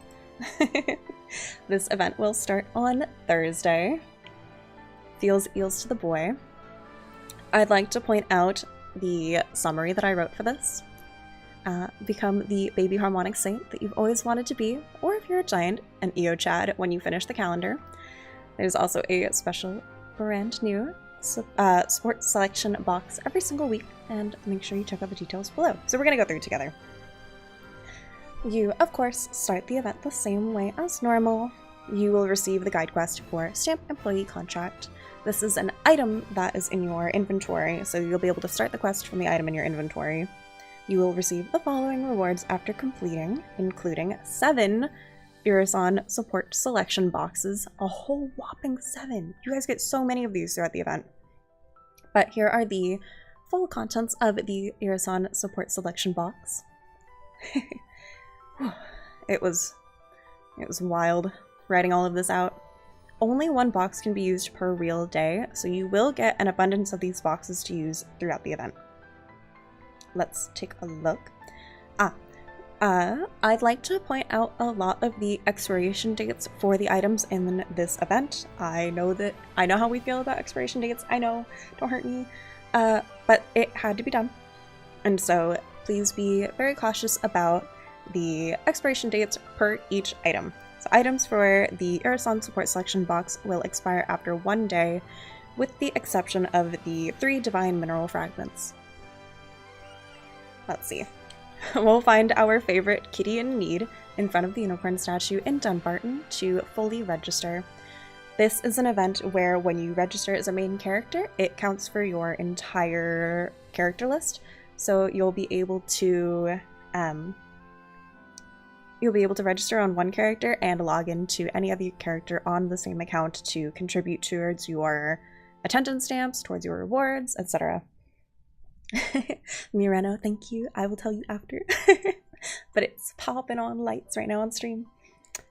This event will start on Thursday. Feels eels to the boy. I'd like to point out the summary that I wrote for this. Become the baby harmonic saint that you've always wanted to be, or if you're a giant, an EO Chad when you finish the calendar. There's also a special brand new sport selection box every single week, and make sure you check out the details below. So we're gonna go through together. You, of course, start the event the same way as normal. You will receive the guide quest for Stamp Employee Contract. This is an item that is in your inventory, so you'll be able to start the quest from the item in your inventory. You will receive the following rewards after completing, including 7 Irisan support selection boxes. A whole whopping 7! You guys get so many of these throughout the event. But here are the full contents of the Irisan support selection box. It was wild writing all of this out. Only 1 box can be used per real day, so you will get an abundance of these boxes to use throughout the event. Let's take a look. I'd like to point out a lot of the expiration dates for the items in this event. I know how we feel about expiration dates. I know, don't hurt me. But it had to be done. And so please be very cautious about the expiration dates per each item. So items for the Irisan support selection box will expire after 1 day, with the exception of the 3 divine mineral fragments. Let's see. We'll find our favorite kitty in need in front of the unicorn statue in Dunbarton to fully register. This is an event where when you register as a main character, it counts for your entire character list. So you'll be able to register on one character and log into any other character on the same account to contribute towards your attendance stamps, towards your rewards, etc. Mireno, thank you. I will tell you after. But it's popping on lights right now on stream.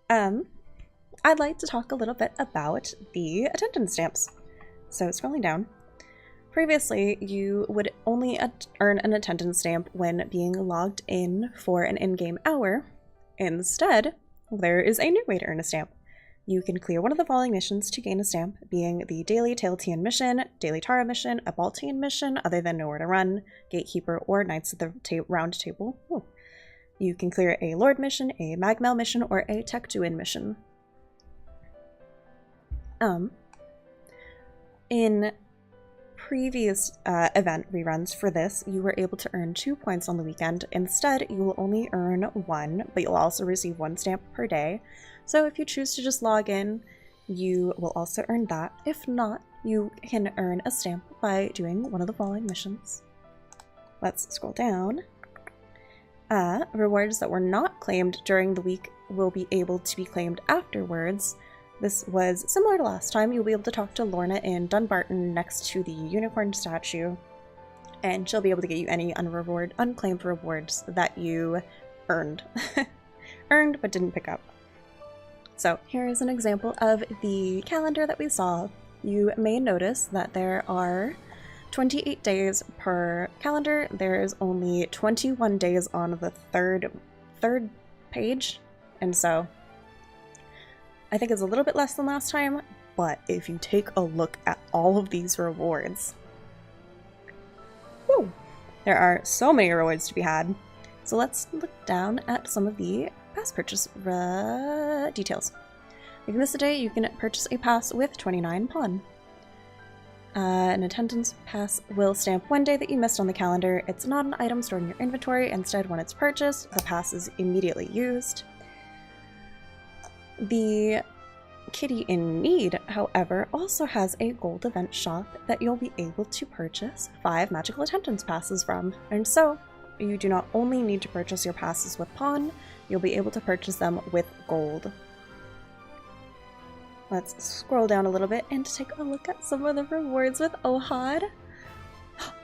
I'd like to talk a little bit about the attendance stamps. So scrolling down. Previously, you would only earn an attendance stamp when being logged in for an in-game hour. Instead, there is a new way to earn a stamp. You can clear one of the following missions to gain a stamp, being the Daily Tailtean mission, Daily Tara mission, a Baltian mission other than Nowhere to Run, Gatekeeper, or Knights of the Round Table. Ooh. You can clear a Lord mission, a Magmel mission, or a Tectuin mission. In previous event reruns for this, you were able to earn 2 points on the weekend. Instead, you will only earn 1, but you'll also receive 1 stamp per day. So if you choose to just log in, you will also earn that. If not, you can earn a stamp by doing one of the following missions. Let's scroll down. Rewards that were not claimed during the week will be able to be claimed afterwards. This was similar to last time. You'll be able to talk to Lorna in Dunbarton next to the unicorn statue, and she'll be able to get you any unclaimed rewards that you earned. Earned but didn't pick up. So here is an example of the calendar that we saw. You may notice that there are 28 days per calendar. There's only 21 days on the third page, and so I think it's a little bit less than last time, but if you take a look at all of these rewards, woo, there are so many rewards to be had. So let's look down at some of the pass purchase details. If you miss a day, you can purchase a pass with 29 pawn. An attendance pass will stamp 1 day that you missed on the calendar. It's not an item stored in your inventory. Instead, when it's purchased, the pass is immediately used. The Kitty in Need, however, also has a gold event shop that you'll be able to purchase 5 magical attendance passes from. And so, you do not only need to purchase your passes with pawn, you'll be able to purchase them with gold. Let's scroll down a little bit and take a look at some of the rewards with Ohad.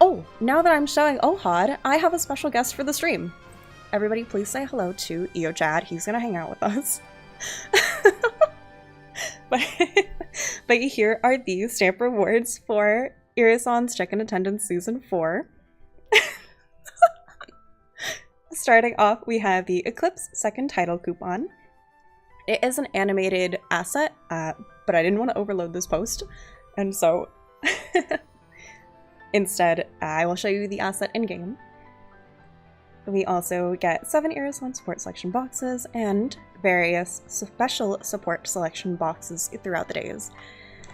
Oh, now that I'm showing Ohad, I have a special guest for the stream. Everybody please say hello to EO Chad. He's gonna hang out with us. But here are the stamp rewards for Irisan's Check-in Attendance Season 4. starting off, we have the Eclipse second title coupon. It is an animated asset, but I didn't want to overload this post, and so instead, I will show you the asset in-game. We also get 7 Irisan support selection boxes and various special support selection boxes throughout the days.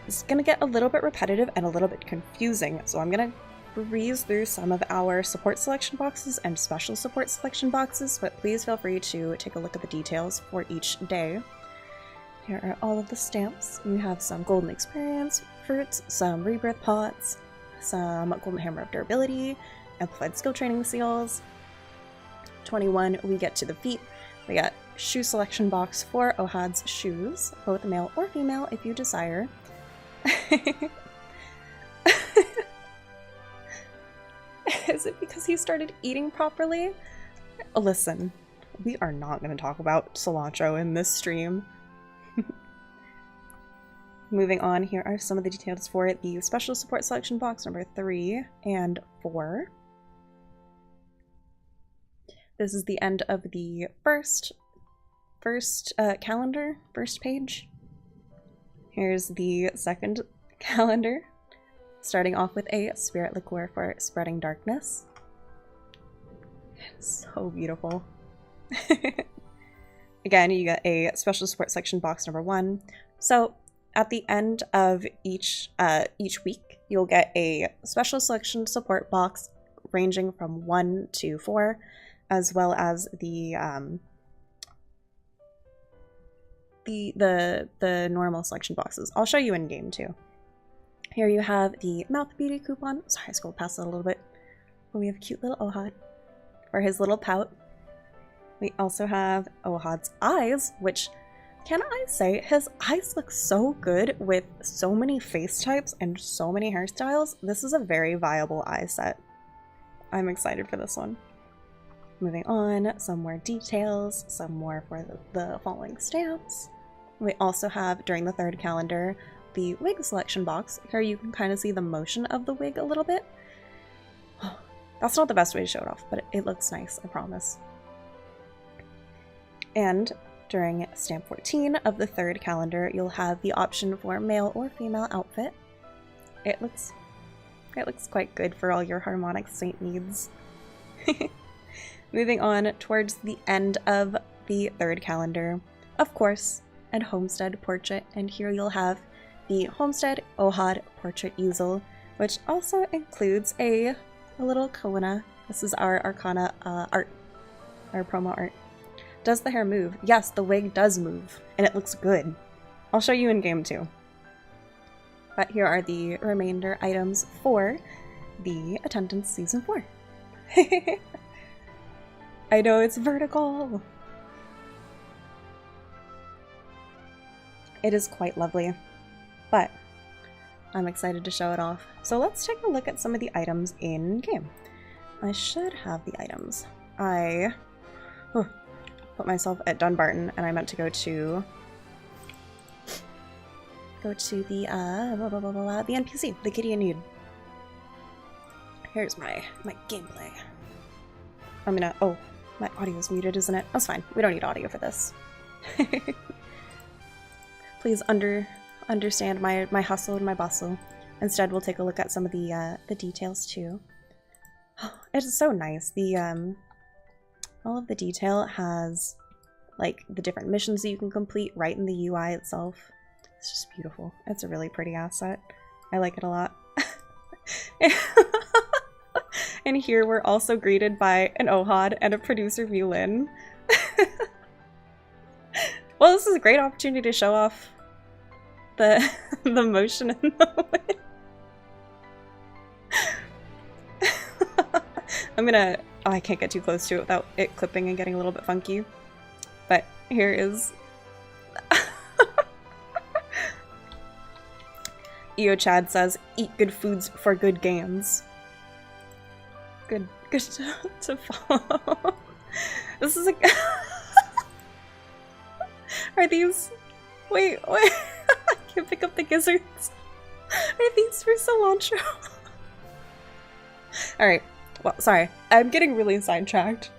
This is going to get a little bit repetitive and a little bit confusing, so I'm going to breeze through some of our support selection boxes and special support selection boxes, but please feel free to take a look at the details for each day. Here are all of the stamps. You have some golden experience fruits, some rebirth pots, some golden hammer of durability, amplified skill training seals. 21, we get to the feet. We got shoe selection box for Ohad's shoes, both male or female if you desire. Is it because he started eating properly? Listen, we are not going to talk about cilantro in this stream. Moving on, here are some of the details for the special support selection box number 3 and 4. This is the end of the first calendar, first page. Here's the second calendar, starting off with a spirit liqueur for spreading darkness. It's so beautiful. Again, you get a special support section box number 1. So at the end of each week, you'll get a special selection support box ranging from 1 to 4, as well as the normal selection boxes. I'll show you in game too. Here you have the mouth beauty coupon. Sorry, I scrolled past it a little bit. But we have a cute little Ohad for his little pout. We also have Ohad's eyes, which, can I say, his eyes look so good with so many face types and so many hairstyles. This is a very viable eye set. I'm excited for this one. Moving on, some more details, some more for the following stamps. We also have, during the third calendar, the wig selection box. Here you can kind of see the motion of the wig a little bit. That's not the best way to show it off, but it looks nice, I promise. And during stamp 14 of the third calendar, you'll have the option for male or female outfit. It looks quite good for all your harmonic saint needs. Moving on towards the end of the third calendar, of course, and homestead portrait, and here you'll have the homestead Ohad portrait easel, which also includes a little Kona. This is our Arcana art, our promo art. Does the hair move? Yes, the wig does move, and it looks good. I'll show you in game too. But here are the remainder items for the Attendance Season 4. I know, it's vertical! It is quite lovely, but I'm excited to show it off. So let's take a look at some of the items in game. I should have the items. I put myself at Dunbarton, and I meant to go to the NPC, the kitty in need. Here's my gameplay. I'm gonna, oh, my audio is muted, isn't it? That's fine. We don't need audio for this. Please understand my hustle and my bustle. Instead, we'll take a look at some of the details too. It is so nice. The all of the detail has like the different missions that you can complete right in the UI itself. It's just beautiful. It's a really pretty asset. I like it a lot. And here we're also greeted by an Ohad and a producer Mulin. Well, this is a great opportunity to show off the motion in the way. I'm gonna... Oh, I can't get too close to it without it clipping and getting a little bit funky. But here is... EO Chad says, eat good foods for good games. Good to follow. This is a... Are these... Wait. I can't pick up the gizzards. Are these for cilantro? Alright. Well, sorry. I'm getting really sidetracked.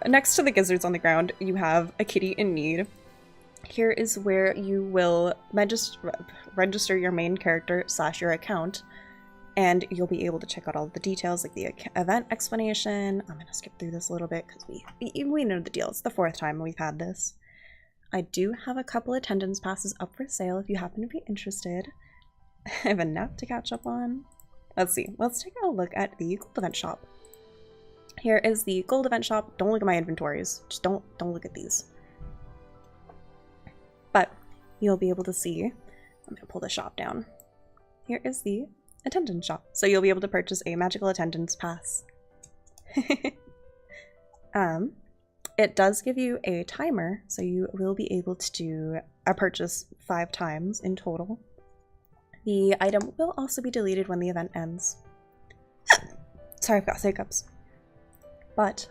next to the gizzards on the ground, you have a kitty in need. Here is where you will register your main character / your account, and you'll be able to check out all the details like the event explanation. I'm gonna skip through this a little bit because we know the deal. It's the 4th time we've had this. I do have a couple attendance passes up for sale if you happen to be interested. I have enough to catch up on. Let's see. Let's take a look at the gold event shop. Here is the gold event shop. Don't look at my inventories. Just don't look at these. But you'll be able to see. I'm gonna pull the shop down. Here is the attendance shop. So you'll be able to purchase a magical attendance pass. It does give you a timer, so you will be able to do a purchase 5 times in total. The item will also be deleted when the event ends. Sorry, I've got hiccups. But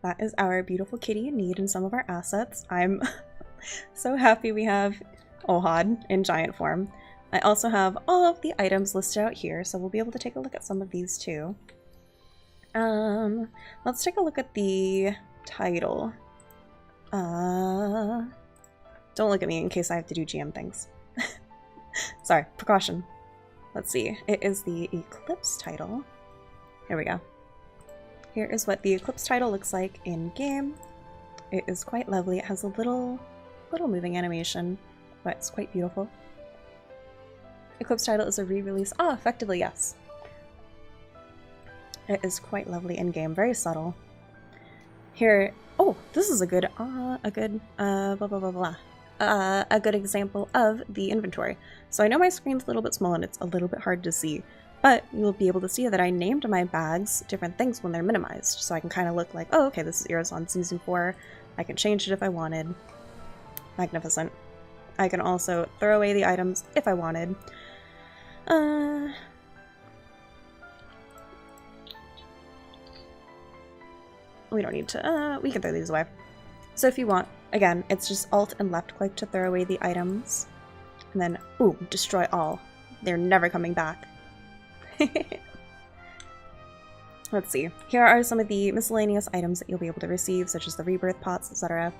that is our beautiful kitty in need and some of our assets. I'm so happy we have Ohad in giant form. I also have all of the items listed out here, so we'll be able to take a look at some of these too. Let's take a look at the title. Don't look at me in case I have to do GM things. Sorry, precaution. Let's see. It is the Eclipse title. Here we go. Here is what the Eclipse title looks like in game. It is quite lovely. It has a little moving animation, but it's quite beautiful. Eclipse title is a re-release. Oh, effectively, yes. It is quite lovely in game, very subtle. Here, oh, this is a good example of the inventory. So I know my screen's a little bit small and it's a little bit hard to see, but you'll be able to see that I named my bags different things when they're minimized. So I can kind of look like, oh, okay, this is Irisan Season 4. I can change it if I wanted. Magnificent. I can also throw away the items if I wanted. We don't need to, we can throw these away. So if you want, again, it's just Alt and left click to throw away the items. And then, ooh, destroy all. They're never coming back. Let's see. Here are some of the miscellaneous items that you'll be able to receive, such as the rebirth pots, etc.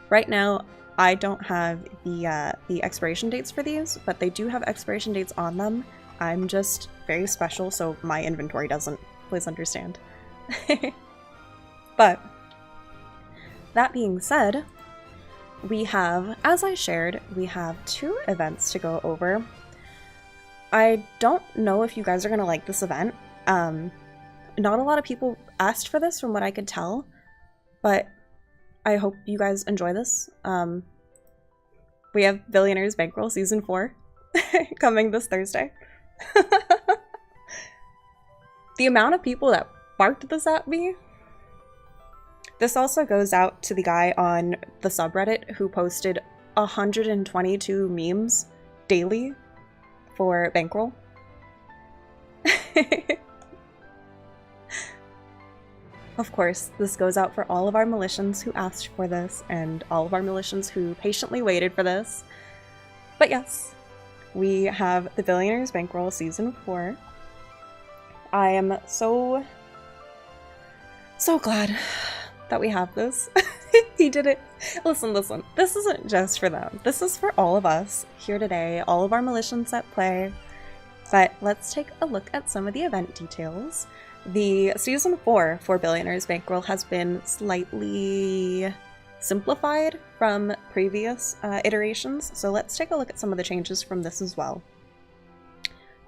Right now, I don't have the expiration dates for these, but they do have expiration dates on them. I'm just very special, so my inventory doesn't. Please understand. But that being said, we have, as I shared, we have 2 events to go over. I don't know if you guys are gonna like this event. Not a lot of people asked for this from what I could tell, but I hope you guys enjoy this. We have Billionaires Bankroll Season 4 coming this Thursday. The amount of people that barked this at me. This also goes out to the guy on the subreddit who posted 122 memes daily for Bankroll. Of course, this goes out for all of our militians who asked for this and all of our militians who patiently waited for this. But yes, we have the Billionaires Bankroll Season 4. I am so glad that we have this. He did it. Listen, this isn't just for them. This is for all of us here today, all of our militians at play. But let's take a look at some of the event details. The Season 4 for Billionaires Bankroll has been slightly simplified from previous iterations, so let's take a look at some of the changes from this as well.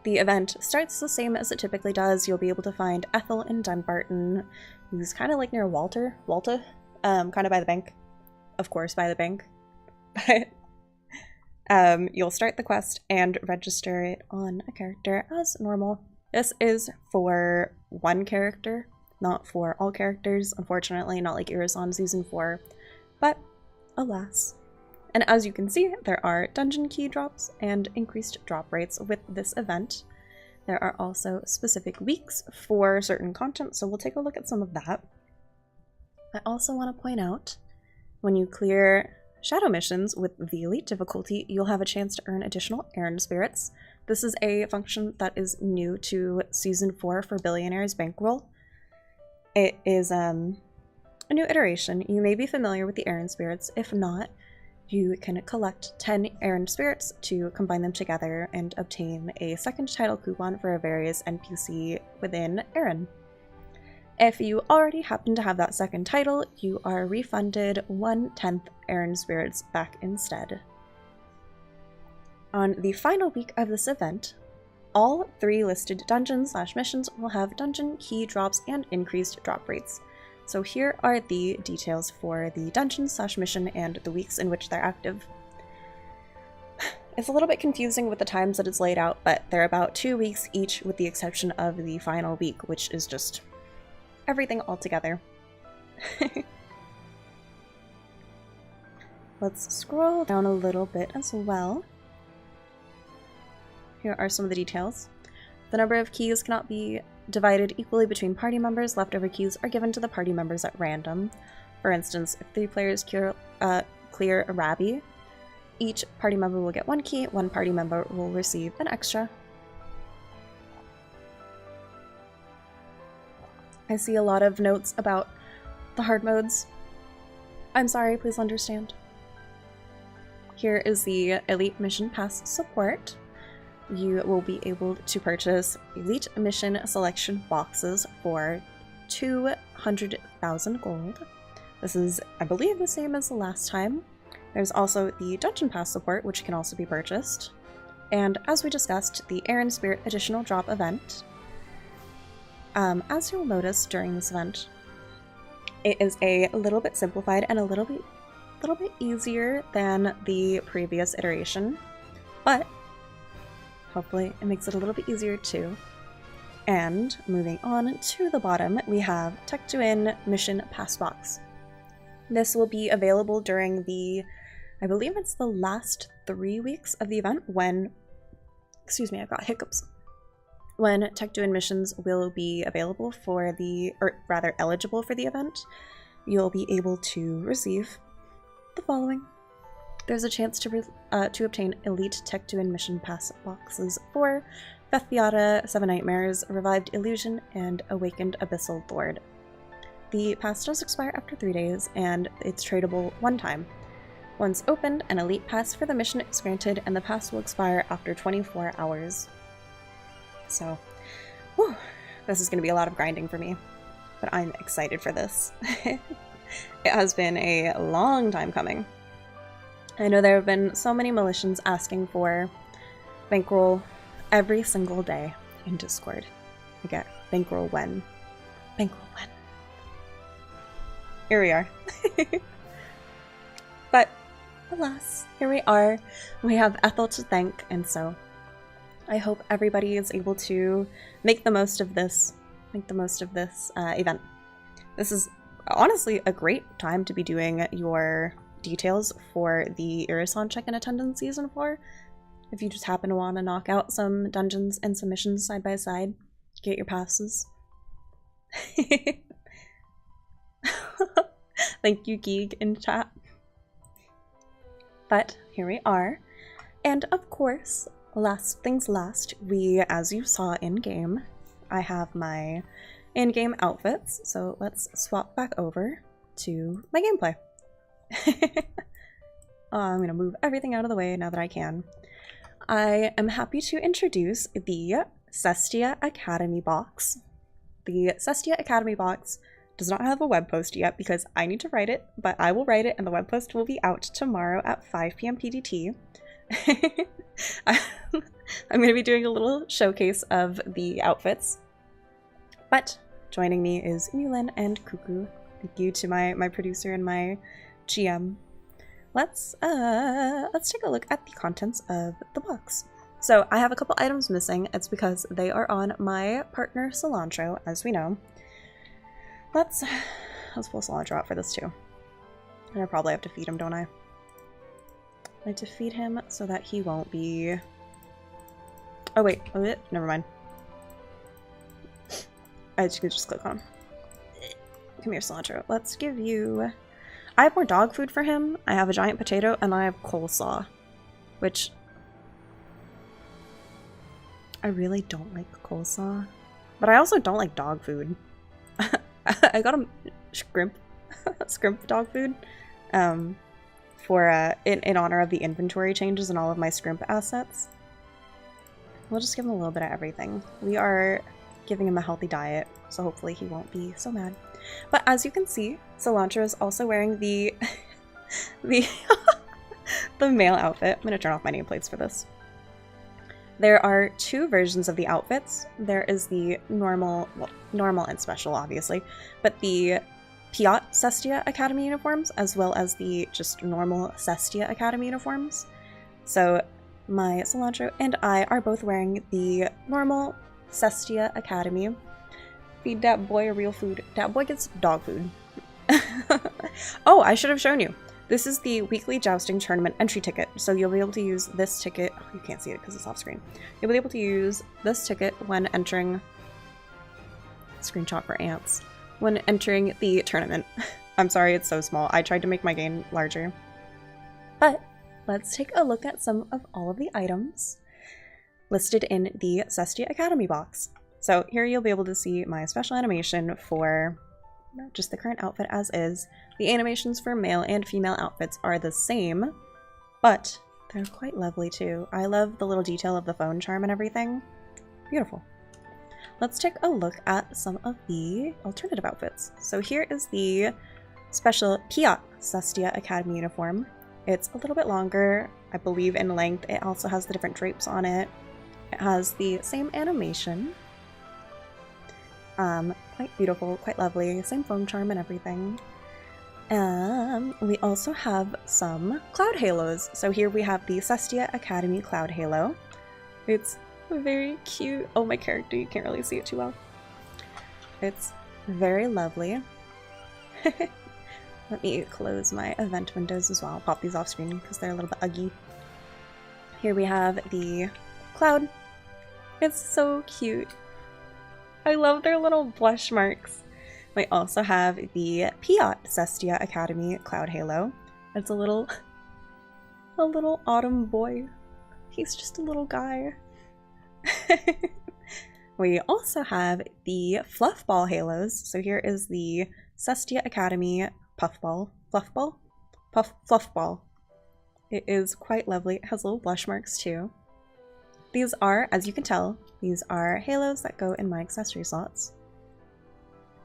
The event starts the same as it typically does. You'll be able to find Ethel in Dunbarton, who's kind of like near Walta, kind of by the bank. Of course, by the bank. But you'll start the quest and register it on a character as normal. This is for one character, not for all characters, unfortunately, not like Irisan Season 4, but alas. And as you can see, there are dungeon key drops and increased drop rates with this event. There are also specific weeks for certain content, so we'll take a look at some of that. I also want to point out, when you clear shadow missions with the elite difficulty, you'll have a chance to earn additional errand spirits. This is a function that is new to Season 4 for Billionaires Bankroll. It is a new iteration, you may be familiar with the Errand Spirits. If not, you can collect 10 Errand Spirits to combine them together and obtain a second title coupon for a various NPC within Erin. If you already happen to have that second title, you are refunded 1/10 Errand Spirits back instead. On the final week of this event, all 3 listed dungeons/missions will have dungeon key drops and increased drop rates. So here are the details for the dungeon/mission and the weeks in which they're active. It's a little bit confusing with the times that it's laid out, but they're about 2 weeks each with the exception of the final week, which is just everything all together. Let's scroll down a little bit as well. Here are some of the details. The number of keys cannot be divided equally between party members. Leftover keys are given to the party members at random. For instance, if 3 players clear a Rabby, each party member will get 1 key, 1 party member will receive an extra. I see a lot of notes about the hard modes. I'm sorry, please understand. Here is the Elite Mission Pass support. You will be able to purchase Elite Mission Selection boxes for 200,000 gold. This is, I believe, the same as the last time. There's also the Dungeon Pass support, which can also be purchased. And as we discussed, the Errand Spirit additional drop event. As you'll notice during this event, it is a little bit simplified and a little bit easier than the previous iteration, but hopefully it makes it a little bit easier too. And moving on to the bottom, we have Tech to Win Mission Pass Box. This will be available during the, I believe it's the last 3 weeks of the event when, excuse me, I've got hiccups. When Tech to Win missions will be available for the, or rather eligible for the event, you'll be able to receive the following. There's a chance to obtain Elite Tech to Win Mission Pass boxes for Beth Beata, 7 Nightmares, Revived Illusion, and Awakened Abyssal Lord. The pass does expire after 3 days, and it's tradable 1 time. Once opened, an Elite Pass for the mission is granted, and the pass will expire after 24 hours. So, whew, this is going to be a lot of grinding for me, but I'm excited for this. It has been a long time coming. I know there have been so many Militians asking for bankroll every single day in Discord. I get bankroll when? Bankroll when? Here we are. But alas, here we are. We have Ethel to thank, and so I hope everybody is able to make the most of this, event. This is honestly a great time to be doing your details for the Irisan check-in attendance season 4. If you just happen to want to knock out some dungeons and some missions side by side, get your passes. Thank you, Geek, in chat. But here we are. And of course, last things last, as you saw in-game, I have my in-game outfits, so let's swap back over to my gameplay. I'm going to move everything out of the way now that I can. I am happy to introduce the Cestia Academy box. The Cestia Academy box does not have a web post yet because I need to write it, but I will write it and the web post will be out tomorrow at 5 p.m. PDT. I'm going to be doing a little showcase of the outfits, but joining me is Yulin and Cuckoo. Thank you to my producer and my GM. Let's take a look at the contents of the box. So I have a couple items missing. It's because they are on my partner Cilantro, as we know. Let's pull Cilantro out for this too. And I probably have to feed him, don't I? I have to feed him so that he won't be... Oh wait, never mind. I just click on him. Come here, Cilantro. Let's give you... I have more dog food for him. I have a giant potato and I have coleslaw, which I really don't like coleslaw, but I also don't like dog food. I got him shrimp. scrimp dog food in honor of the inventory changes in all of my scrimp assets. We'll just give him a little bit of everything. We are giving him a healthy diet, so hopefully he won't be so mad. But as you can see, Cilantro is also wearing the the male outfit. I'm going to turn off my nameplates for this. There are two versions of the outfits. There is the normal, well, normal and special, obviously, but the Piat Cestia Academy uniforms, as well as the just normal Cestia Academy uniforms. So my Cilantro and I are both wearing the normal Cestia Academy. Feed that boy a real food. That boy gets dog food. Oh, I should have shown you. This is the weekly Jousting tournament entry ticket. So you'll be able to use this ticket. Oh, you can't see it because it's off screen. You'll be able to use this ticket when entering. Screenshot for ants. When entering the tournament. I'm sorry, it's so small. I tried to make my game larger. But let's take a look at some of all of the items listed in the Cestia Academy box. So here you'll be able to see my special animation for just the current outfit as is. The animations for male and female outfits are the same, but they're quite lovely too. I love the little detail of the phone charm and everything. Beautiful. Let's take a look at some of the alternative outfits. So here is the special Piat Cestia Academy uniform. It's a little bit longer, I believe, in length. It also has the different drapes on it. It has the same animation. Quite beautiful, quite lovely. Same phone charm and everything. We also have some cloud halos. So here we have the Cestia Academy Cloud Halo. It's very cute. Oh, my character, you can't really see it too well. It's very lovely. Let me close my event windows as well. I'll pop these off screen because they're a little bit ugly. Here we have the cloud. It's so cute. I love their little blush marks. We also have the Piat Cestia Academy Cloud Halo. It's a little autumn boy. He's just a little guy. We also have the Fluff Ball Halos. So here is the Cestia Academy Fluff Ball. It is quite lovely. It has little blush marks too. These are, as you can tell, these are halos that go in my accessory slots.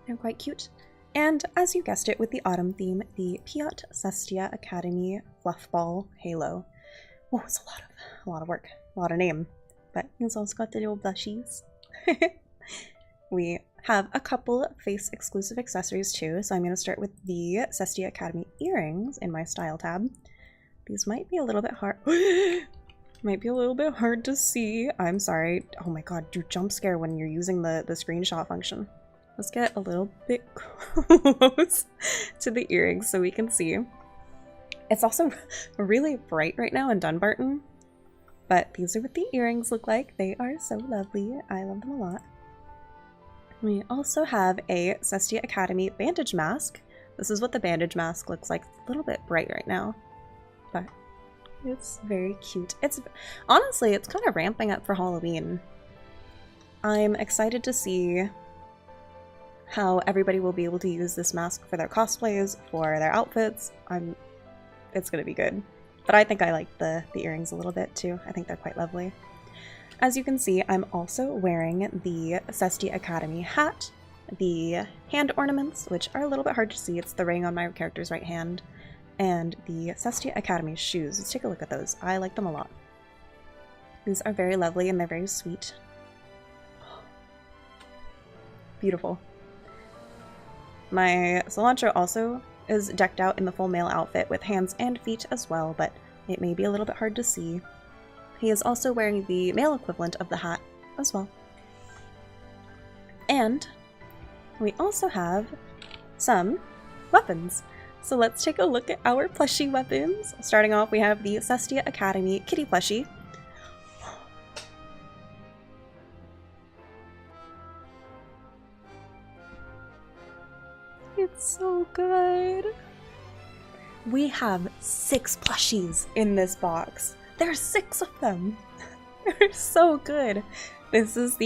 They're quite cute. And as you guessed it, with the autumn theme, the Piat Cestia Academy Fluff Ball Halo. Oh, it's a lot of work, a lot of name. But it's also got the little blushies. We have a couple face exclusive accessories too, so I'm going to start with the Cestia Academy earrings in my style tab. These might be a little bit hard. Might be a little bit hard to see. I'm sorry. Oh my god, do jump scare when you're using the screenshot function. Let's get a little bit close to the earrings so we can see. It's also really bright right now in Dunbarton, but these are what the earrings look like. They are so lovely. I love them a lot. We also have a Cestia Academy bandage mask. This is what the bandage mask looks like. It's a little bit bright right now, but it's very cute. It's honestly, it's kind of ramping up for Halloween. I'm excited to see how everybody will be able to use this mask for their cosplays, for their outfits. It's gonna be good. But I think I like the earrings a little bit too. I think they're quite lovely. As you can see, I'm also wearing the Cestia Academy hat, the hand ornaments, which are a little bit hard to see. It's the ring on my character's right hand, and the Cestia Academy shoes. Let's take a look at those. I like them a lot. These are very lovely and they're very sweet. Beautiful. My Cilantro also is decked out in the full male outfit with hands and feet as well, but it may be a little bit hard to see. He is also wearing the male equivalent of the hat as well. And we also have some weapons. So let's take a look at our plushie weapons. Starting off, we have the Cestia Academy kitty plushie. It's so good. We have 6 plushies in this box. There are 6 of them. They're so good. This is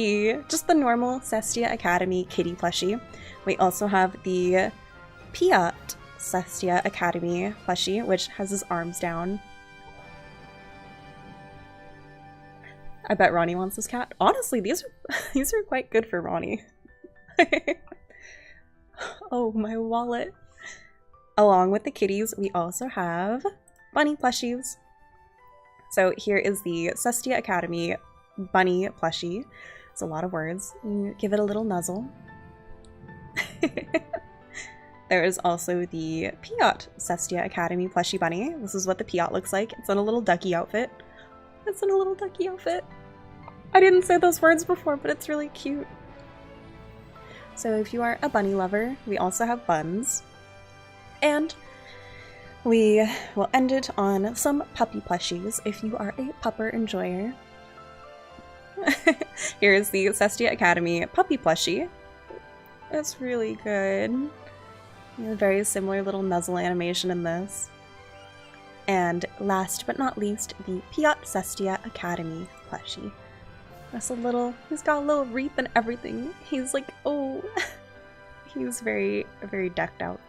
just the normal Cestia Academy kitty plushie. We also have the Piat Cestia Academy plushie, which has his arms down. I bet Ronnie wants this cat. Honestly, these are quite good for Ronnie. Oh, my wallet. Along with the kitties, we also have bunny plushies. So here is the Cestia Academy bunny plushie. It's a lot of words. You give it a little nuzzle. There is also the Piot Cestia Academy plushie bunny. This is what the Piot looks like. It's in a little ducky outfit. It's in a little ducky outfit. I didn't say those words before, but it's really cute. So if you are a bunny lover, we also have buns. And we will end it on some puppy plushies if you are a pupper enjoyer. Here's the Cestia Academy puppy plushie. It's really good. A very similar little nuzzle animation in this. And last but not least, the Piot Cestia Academy plushie. That's he's got a little wreath and everything. He's like, oh, he's very, very decked out.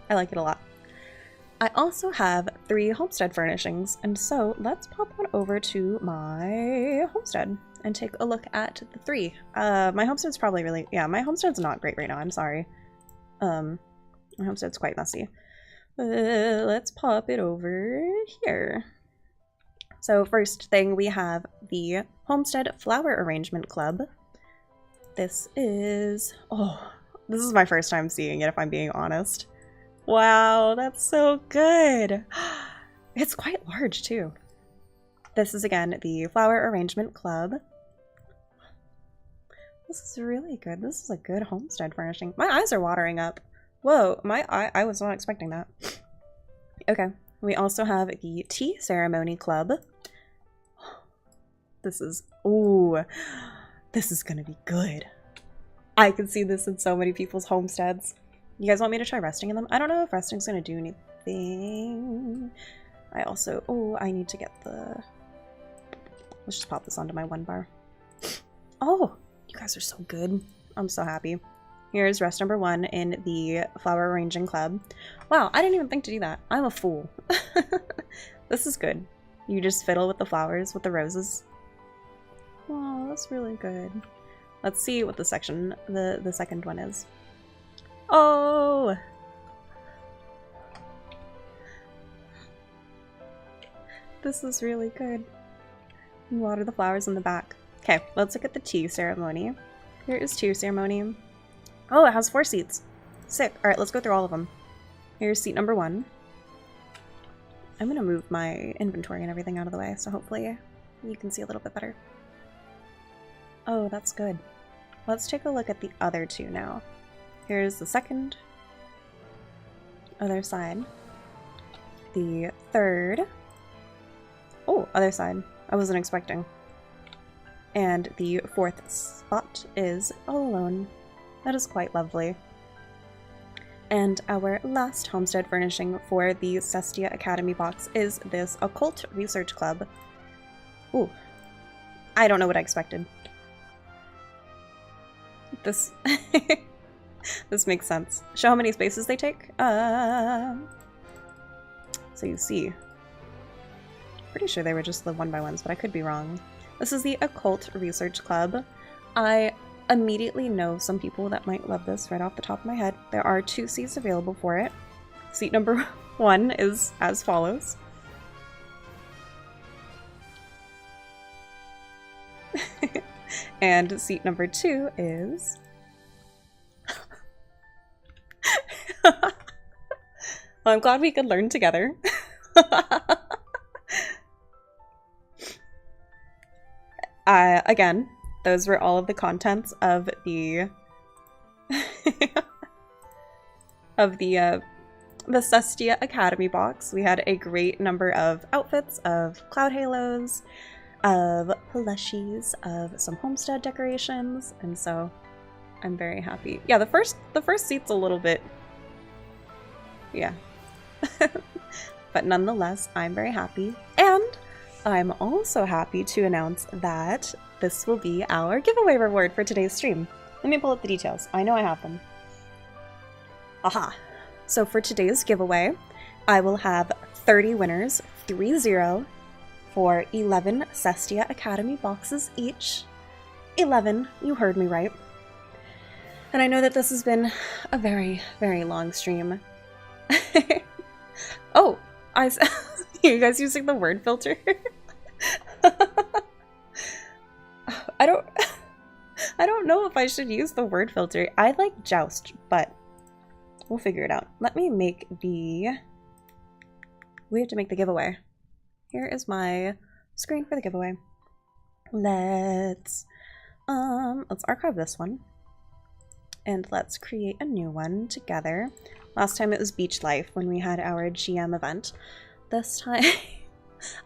I like it a lot. I also have 3 homestead furnishings, and so let's pop on over to my homestead and take a look at the 3. My homestead's probably really, yeah, my homestead's not great right now, I'm sorry. My homestead's quite messy. Let's pop it over here. So first thing, we have the Homestead Flower Arrangement Club. This is my first time seeing it, if I'm being honest. Wow, that's so good. It's quite large too. This is again the Flower Arrangement Club. This is really good. This is a good homestead furnishing. My eyes are watering up. Whoa, I was not expecting that. Okay, we also have the Tea Ceremony Club. This is gonna be good. I can see this in so many people's homesteads. You guys want me to try resting in them? I don't know if resting's gonna do anything. I also, I need to get the, let's just pop this onto my 1 bar. Oh, you guys are so good. I'm so happy. Here's rest number 1 in the Flower Arranging Club. Wow, I didn't even think to do that. I'm a fool. This is good. You just fiddle with the flowers, with the roses. Oh, that's really good. Let's see what the second one is. Oh! This is really good. You water the flowers in the back. Okay, let's look at the tea ceremony. Here is tea ceremony. Oh, it has 4 seats. Sick. Alright, let's go through all of them. Here's seat number 1. I'm gonna move my inventory and everything out of the way, so hopefully you can see a little bit better. Oh, that's good. Let's take a look at the other 2 now. Here's the second. Other side. The third. Oh, other side. I wasn't expecting. And the 4th spot is all alone. That is quite lovely. And our last homestead furnishing for the Cestia Academy box is this Occult Research Club. Ooh. I don't know what I expected. This this makes sense. Show how many spaces they take. So you see. Pretty sure they were just the 1x1s, but I could be wrong. This is the Occult Research Club. I immediately know some people that might love this right off the top of my head. There are 2 seats available for it. Seat number 1 is as follows. And seat number 2 is... Well, I'm glad we could learn together. Again, those were all of the contents of the the Cestia Academy box. We had a great number of outfits, of cloud halos, of plushies, of some homestead decorations, and so I'm very happy. Yeah, the first seat's a little bit, yeah. But nonetheless, I'm very happy. And I'm also happy to announce that this will be our giveaway reward for today's stream. Let me pull up the details. I know I have them. Aha! So for today's giveaway, I will have 30 winners, 30, for 11 Cestia Academy boxes each. 11, you heard me right. And I know that this has been a very, very long stream. Oh, you guys using the word filter? I don't know if I should use the word filter. I like joust, but we'll figure it out. Let me make we have to make the giveaway. Here is my screen for the giveaway. Let's archive this one. And let's create a new one together. Last time it was Beach Life when we had our GM event. This time,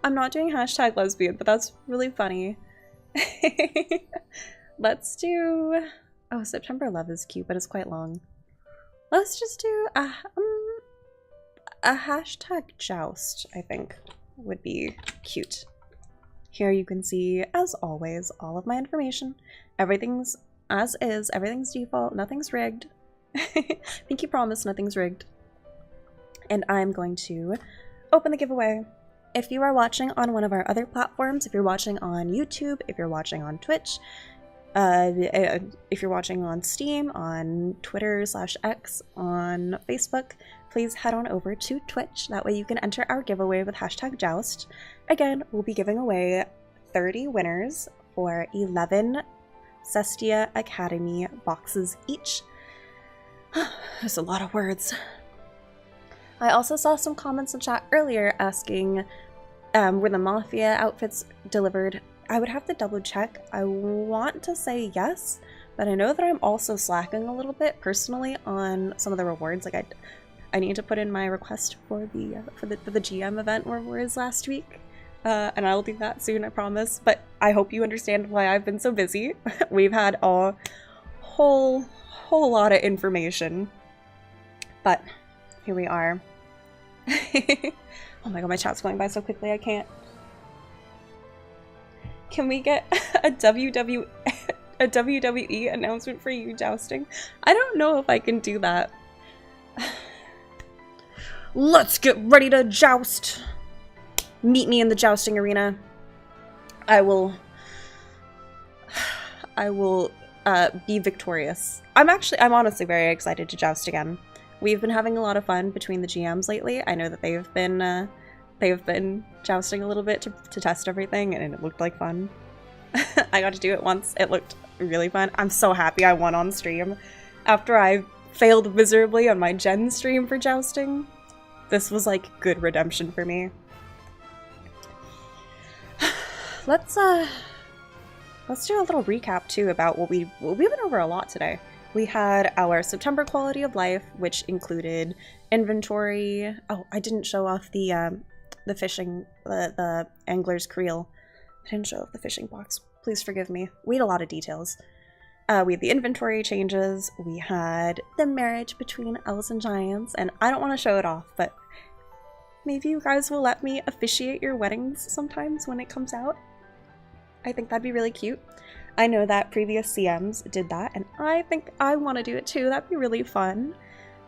I'm not doing hashtag lesbian, but that's really funny. Let's do, oh, September Love is cute, but it's quite long. Let's just do a hashtag joust, I think, would be cute. Here you can see, as always, all of my information. Everything's as is, everything's default, nothing's rigged. Pinky promise, nothing's rigged. And I'm going to open the giveaway. If you are watching on one of our other platforms, if you're watching on YouTube, if you're watching on Twitch, if you're watching on Steam, on Twitter/X, on Facebook, please head on over to Twitch. That way you can enter our giveaway with hashtag joust. Again, we'll be giving away 30 winners for 11 Cestia Academy boxes each. There's a lot of words. I also saw some comments in chat earlier asking were the Mafia outfits delivered. I would have to double check. I want to say yes, but I know that I'm also slacking a little bit personally on some of the rewards. Like I need to put in my request for the GM event rewards last week. And I'll do that soon, I promise. But I hope you understand why I've been so busy. We've had a whole lot of information. But here we are. Oh my god, my chat's going by so quickly, I can't. Can we get a WWE announcement for you jousting? I don't know if I can do that. Let's get ready to joust! Meet me in the jousting arena. I will be victorious. I'm honestly very excited to joust again. We've been having a lot of fun between the GMs lately. I know that they've been jousting a little bit to test everything, and it looked like fun. I got to do it once. It looked really fun. I'm so happy I won on stream after I failed miserably on my Gen stream for jousting. This was like good redemption for me. Let's do a little recap too about what we've been over a lot today. We had our September quality of life, which included inventory. Oh, I didn't show off the fishing, the angler's creel. I didn't show off the fishing box. Please forgive me. We had a lot of details. We had the inventory changes. We had the marriage between elves and giants, and I don't want to show it off, but maybe you guys will let me officiate your weddings sometimes when it comes out. I think that'd be really cute. I know that previous CMs did that, and I think I want to do it too. That'd be really fun.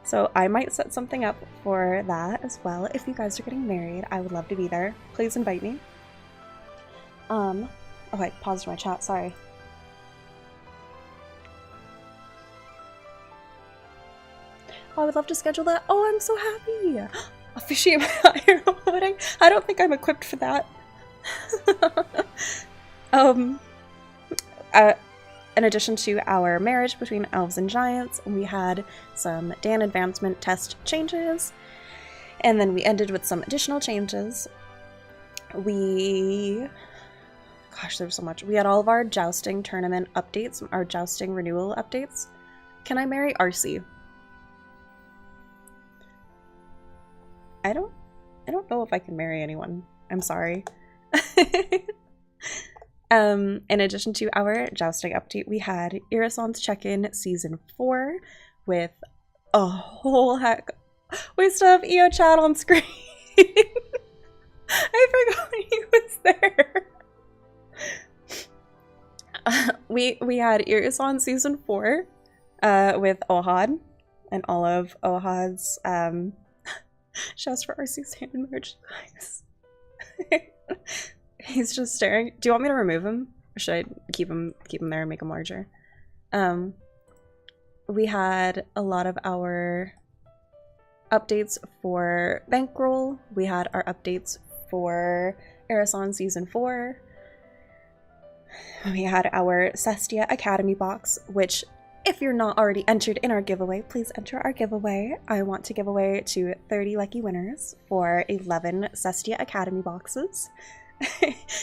So I might set something up for that as well. If you guys are getting married, I would love to be there. Please invite me. Oh, I paused my chat, sorry. Oh, I would love to schedule that. Oh, I'm so happy. Officiate my iron wedding. I don't think I'm equipped for that. In addition to our marriage between elves and giants, we had some Dan advancement test changes, and then we ended with some additional changes. Gosh, there's so much. We had all of our jousting tournament updates, our jousting renewal updates. Can I marry Arcee? I don't know if I can marry anyone. I'm sorry. In addition to our jousting update, we had Irisan's check-in season 4 with a whole heck. We still have EO chat on screen. I forgot he was there. We had Irisan season 4 with Ohad, and all of Ohad's shouts for RC's hand in marriage, guys. He's just staring. Do you want me to remove him? Or should I keep him there and make him larger? We had a lot of our updates for bankroll. We had our updates for Irisan Season 4. We had our Cestia Academy box, which if you're not already entered in our giveaway, please enter our giveaway. I want to give away to 30 lucky winners for 11 Cestia Academy boxes.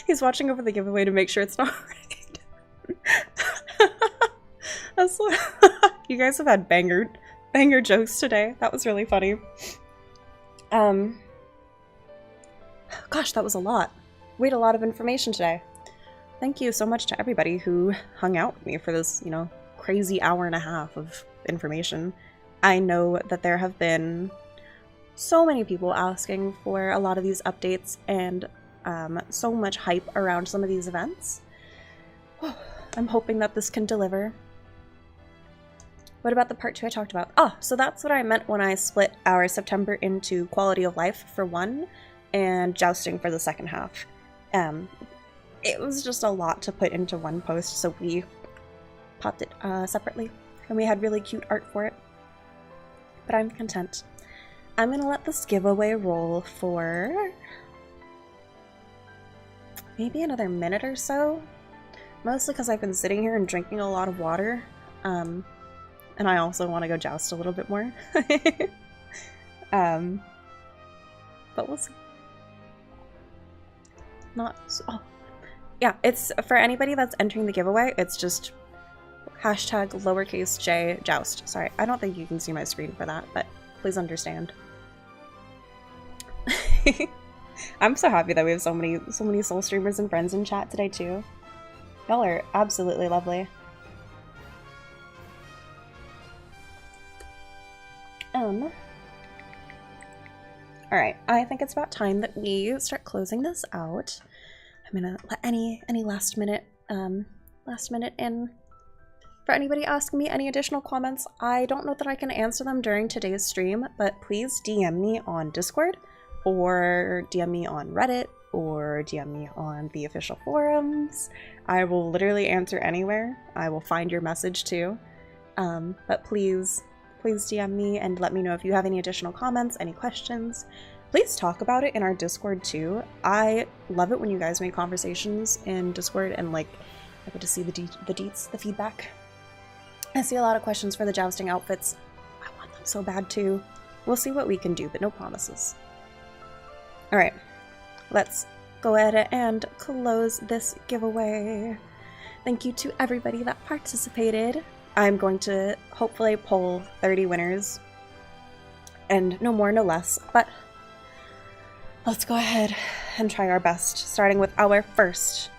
He's watching over the giveaway to make sure it's not rigged. That's you guys have had banger jokes today. That was really funny. Gosh, that was a lot. We had a lot of information today. Thank you so much to everybody who hung out with me for this, you know, crazy hour and a half of information. I know that there have been so many people asking for a lot of these updates and so much hype around some of these events. I'm hoping that this can deliver. What about the part 2 I talked about? Oh, so that's what I meant when I split our September into quality of life for one and jousting for the second half. It was just a lot to put into one post, so we popped it separately, and we had really cute art for it. But I'm content. I'm gonna let this giveaway roll for maybe another minute or so, mostly because I've been sitting here and drinking a lot of water, and I also want to go joust a little bit more. But we'll see. Not so, oh. Yeah, it's for anybody that's entering the giveaway, it's just hashtag lowercase j joust. Sorry, I don't think you can see my screen for that, but please understand. I'm so happy that we have so many soul streamers and friends in chat today too. Y'all are absolutely lovely. Alright, I think it's about time that we start closing this out. I'm gonna let any last minute in. For anybody asking me any additional comments, I don't know that I can answer them during today's stream, but please DM me on Discord, or DM me on Reddit, or DM me on the official forums. I will literally answer anywhere. I will find your message too. But please DM me and let me know if you have any additional comments, any questions. Please talk about it in our Discord too. I love it when you guys make conversations in Discord and like I get to see the deets, the feedback. I see a lot of questions for the jousting outfits. I want them so bad too. We'll see what we can do, but no promises. Alright, let's go ahead and close this giveaway. Thank you to everybody that participated. I'm going to hopefully poll 30 winners, and no more, no less, but let's go ahead and try our best, starting with our first.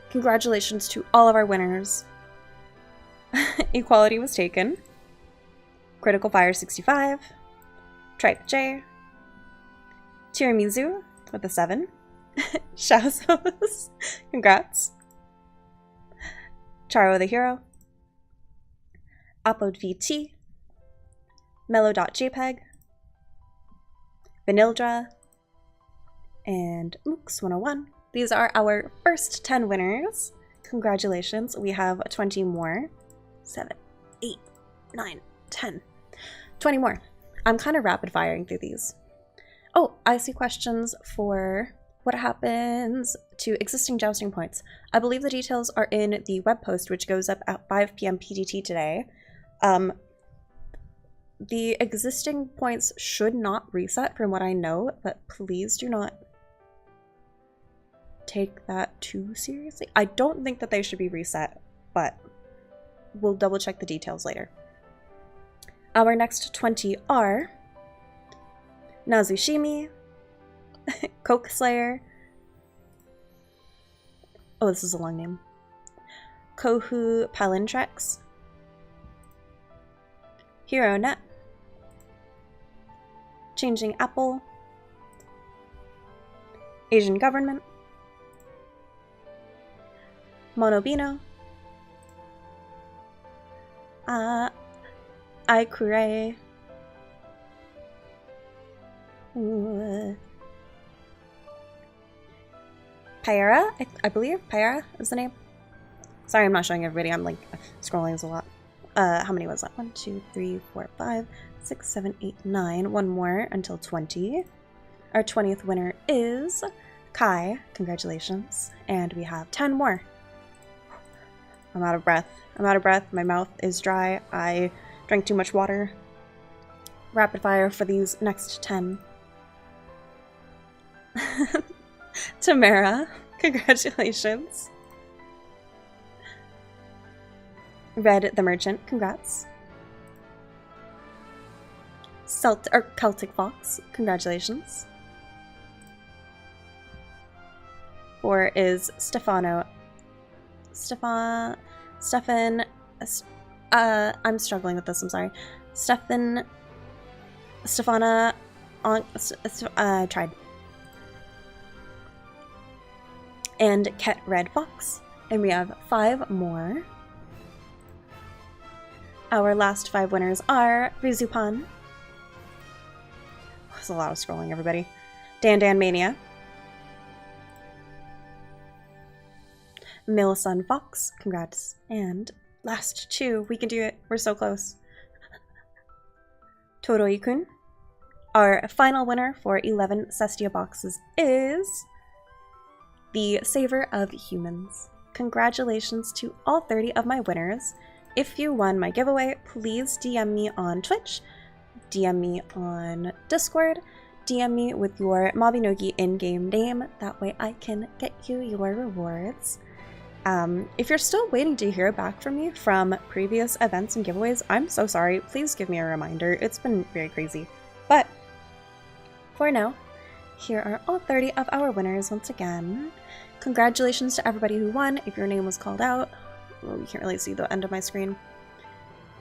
Congratulations to all of our winners. Equality was taken. Critical Fire 65. Tripe J. Tiramisu with a 7. Shazos. Congrats. Charo the Hero. Upload VT. Mellow.jpg. Vanildra. And Mooks 101. These are our first 10 winners. Congratulations. We have 20 more. 7, 8, 9, 10. 20 more. I'm kind of rapid firing through these. Oh, I see questions for what happens to existing jousting points. I believe the details are in the web post, which goes up at 5 p.m. PDT today. The existing points should not reset from what I know, but please do not take that too seriously. I don't think that they should be reset, but we'll double check the details later. Our next 20 are Nazushimi, Coke Slayer, oh this is a long name, Kohu Palintrex, Hero Net, Changing Apple, Asian Government, Monobino, Aikure, Pyra, I believe Pyra is the name. Sorry, I'm not showing everybody. I'm like scrolling is a lot. How many was that? 1, 2, 3, 4, 5, 6, 7, 8, 9. One more until 20. Our 20th winner is Kai. Congratulations. And we have 10 more. I'm out of breath. My mouth is dry. I drank too much water. Rapid fire for these next 10. Tamara, congratulations. Red the Merchant, congrats. Celtic Fox, congratulations. 4 is Stefano. Stefan. I'm struggling with this, I'm sorry. Stefana. I tried. And Ket Red Fox. And we have 5 more. Our last 5 winners are Rizupan. There's a lot of scrolling, everybody. Dan Mania. Milsun Fox, congrats. And last 2, we can do it. We're so close. Toroikun. Our final winner for 11 Cestia boxes is the Saver of Humans. Congratulations to all 30 of my winners. If you won my giveaway, please DM me on Twitch, DM me on Discord, DM me with your Mabinogi in-game name. That way I can get you your rewards. If you're still waiting to hear back from me from previous events and giveaways, I'm so sorry. Please give me a reminder. It's been very crazy. But for now, here are all 30 of our winners once again. Congratulations to everybody who won. If your name was called out, well, you can't really see the end of my screen.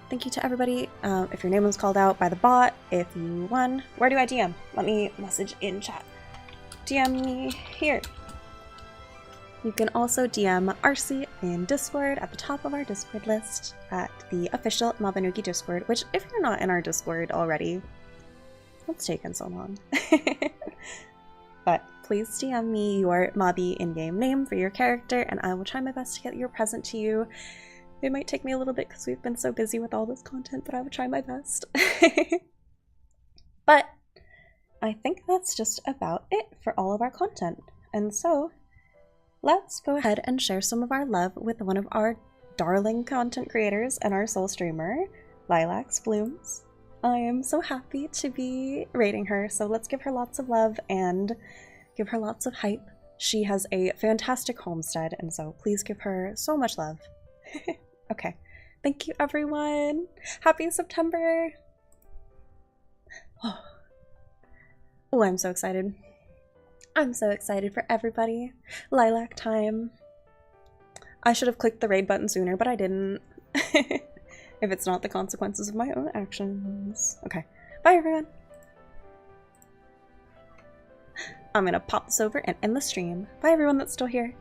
Thank you to everybody. If your name was called out by the bot, if you won, where do I DM? Let me message in chat. DM me here. You can also DM Arcee in Discord at the top of our Discord list at the official Mabinogi Discord, which if you're not in our Discord already, what's taken so long? But please DM me your Mabi in-game name for your character, and I will try my best to get your present to you. It might take me a little bit because we've been so busy with all this content, but I will try my best. But I think that's just about it for all of our content. And so let's go ahead and share some of our love with one of our darling content creators and our soul streamer, Lilacs Blooms. I am so happy to be rating her, so let's give her lots of love and give her lots of hype. She has a fantastic homestead, and so please give her so much love. Okay, thank you everyone. Happy September. Oh, I'm so excited. I'm so excited for everybody. Lilac time. I should have clicked the raid button sooner, but I didn't. If it's not the consequences of my own actions. Okay, bye everyone. I'm gonna pop this over and end the stream. Bye everyone that's still here.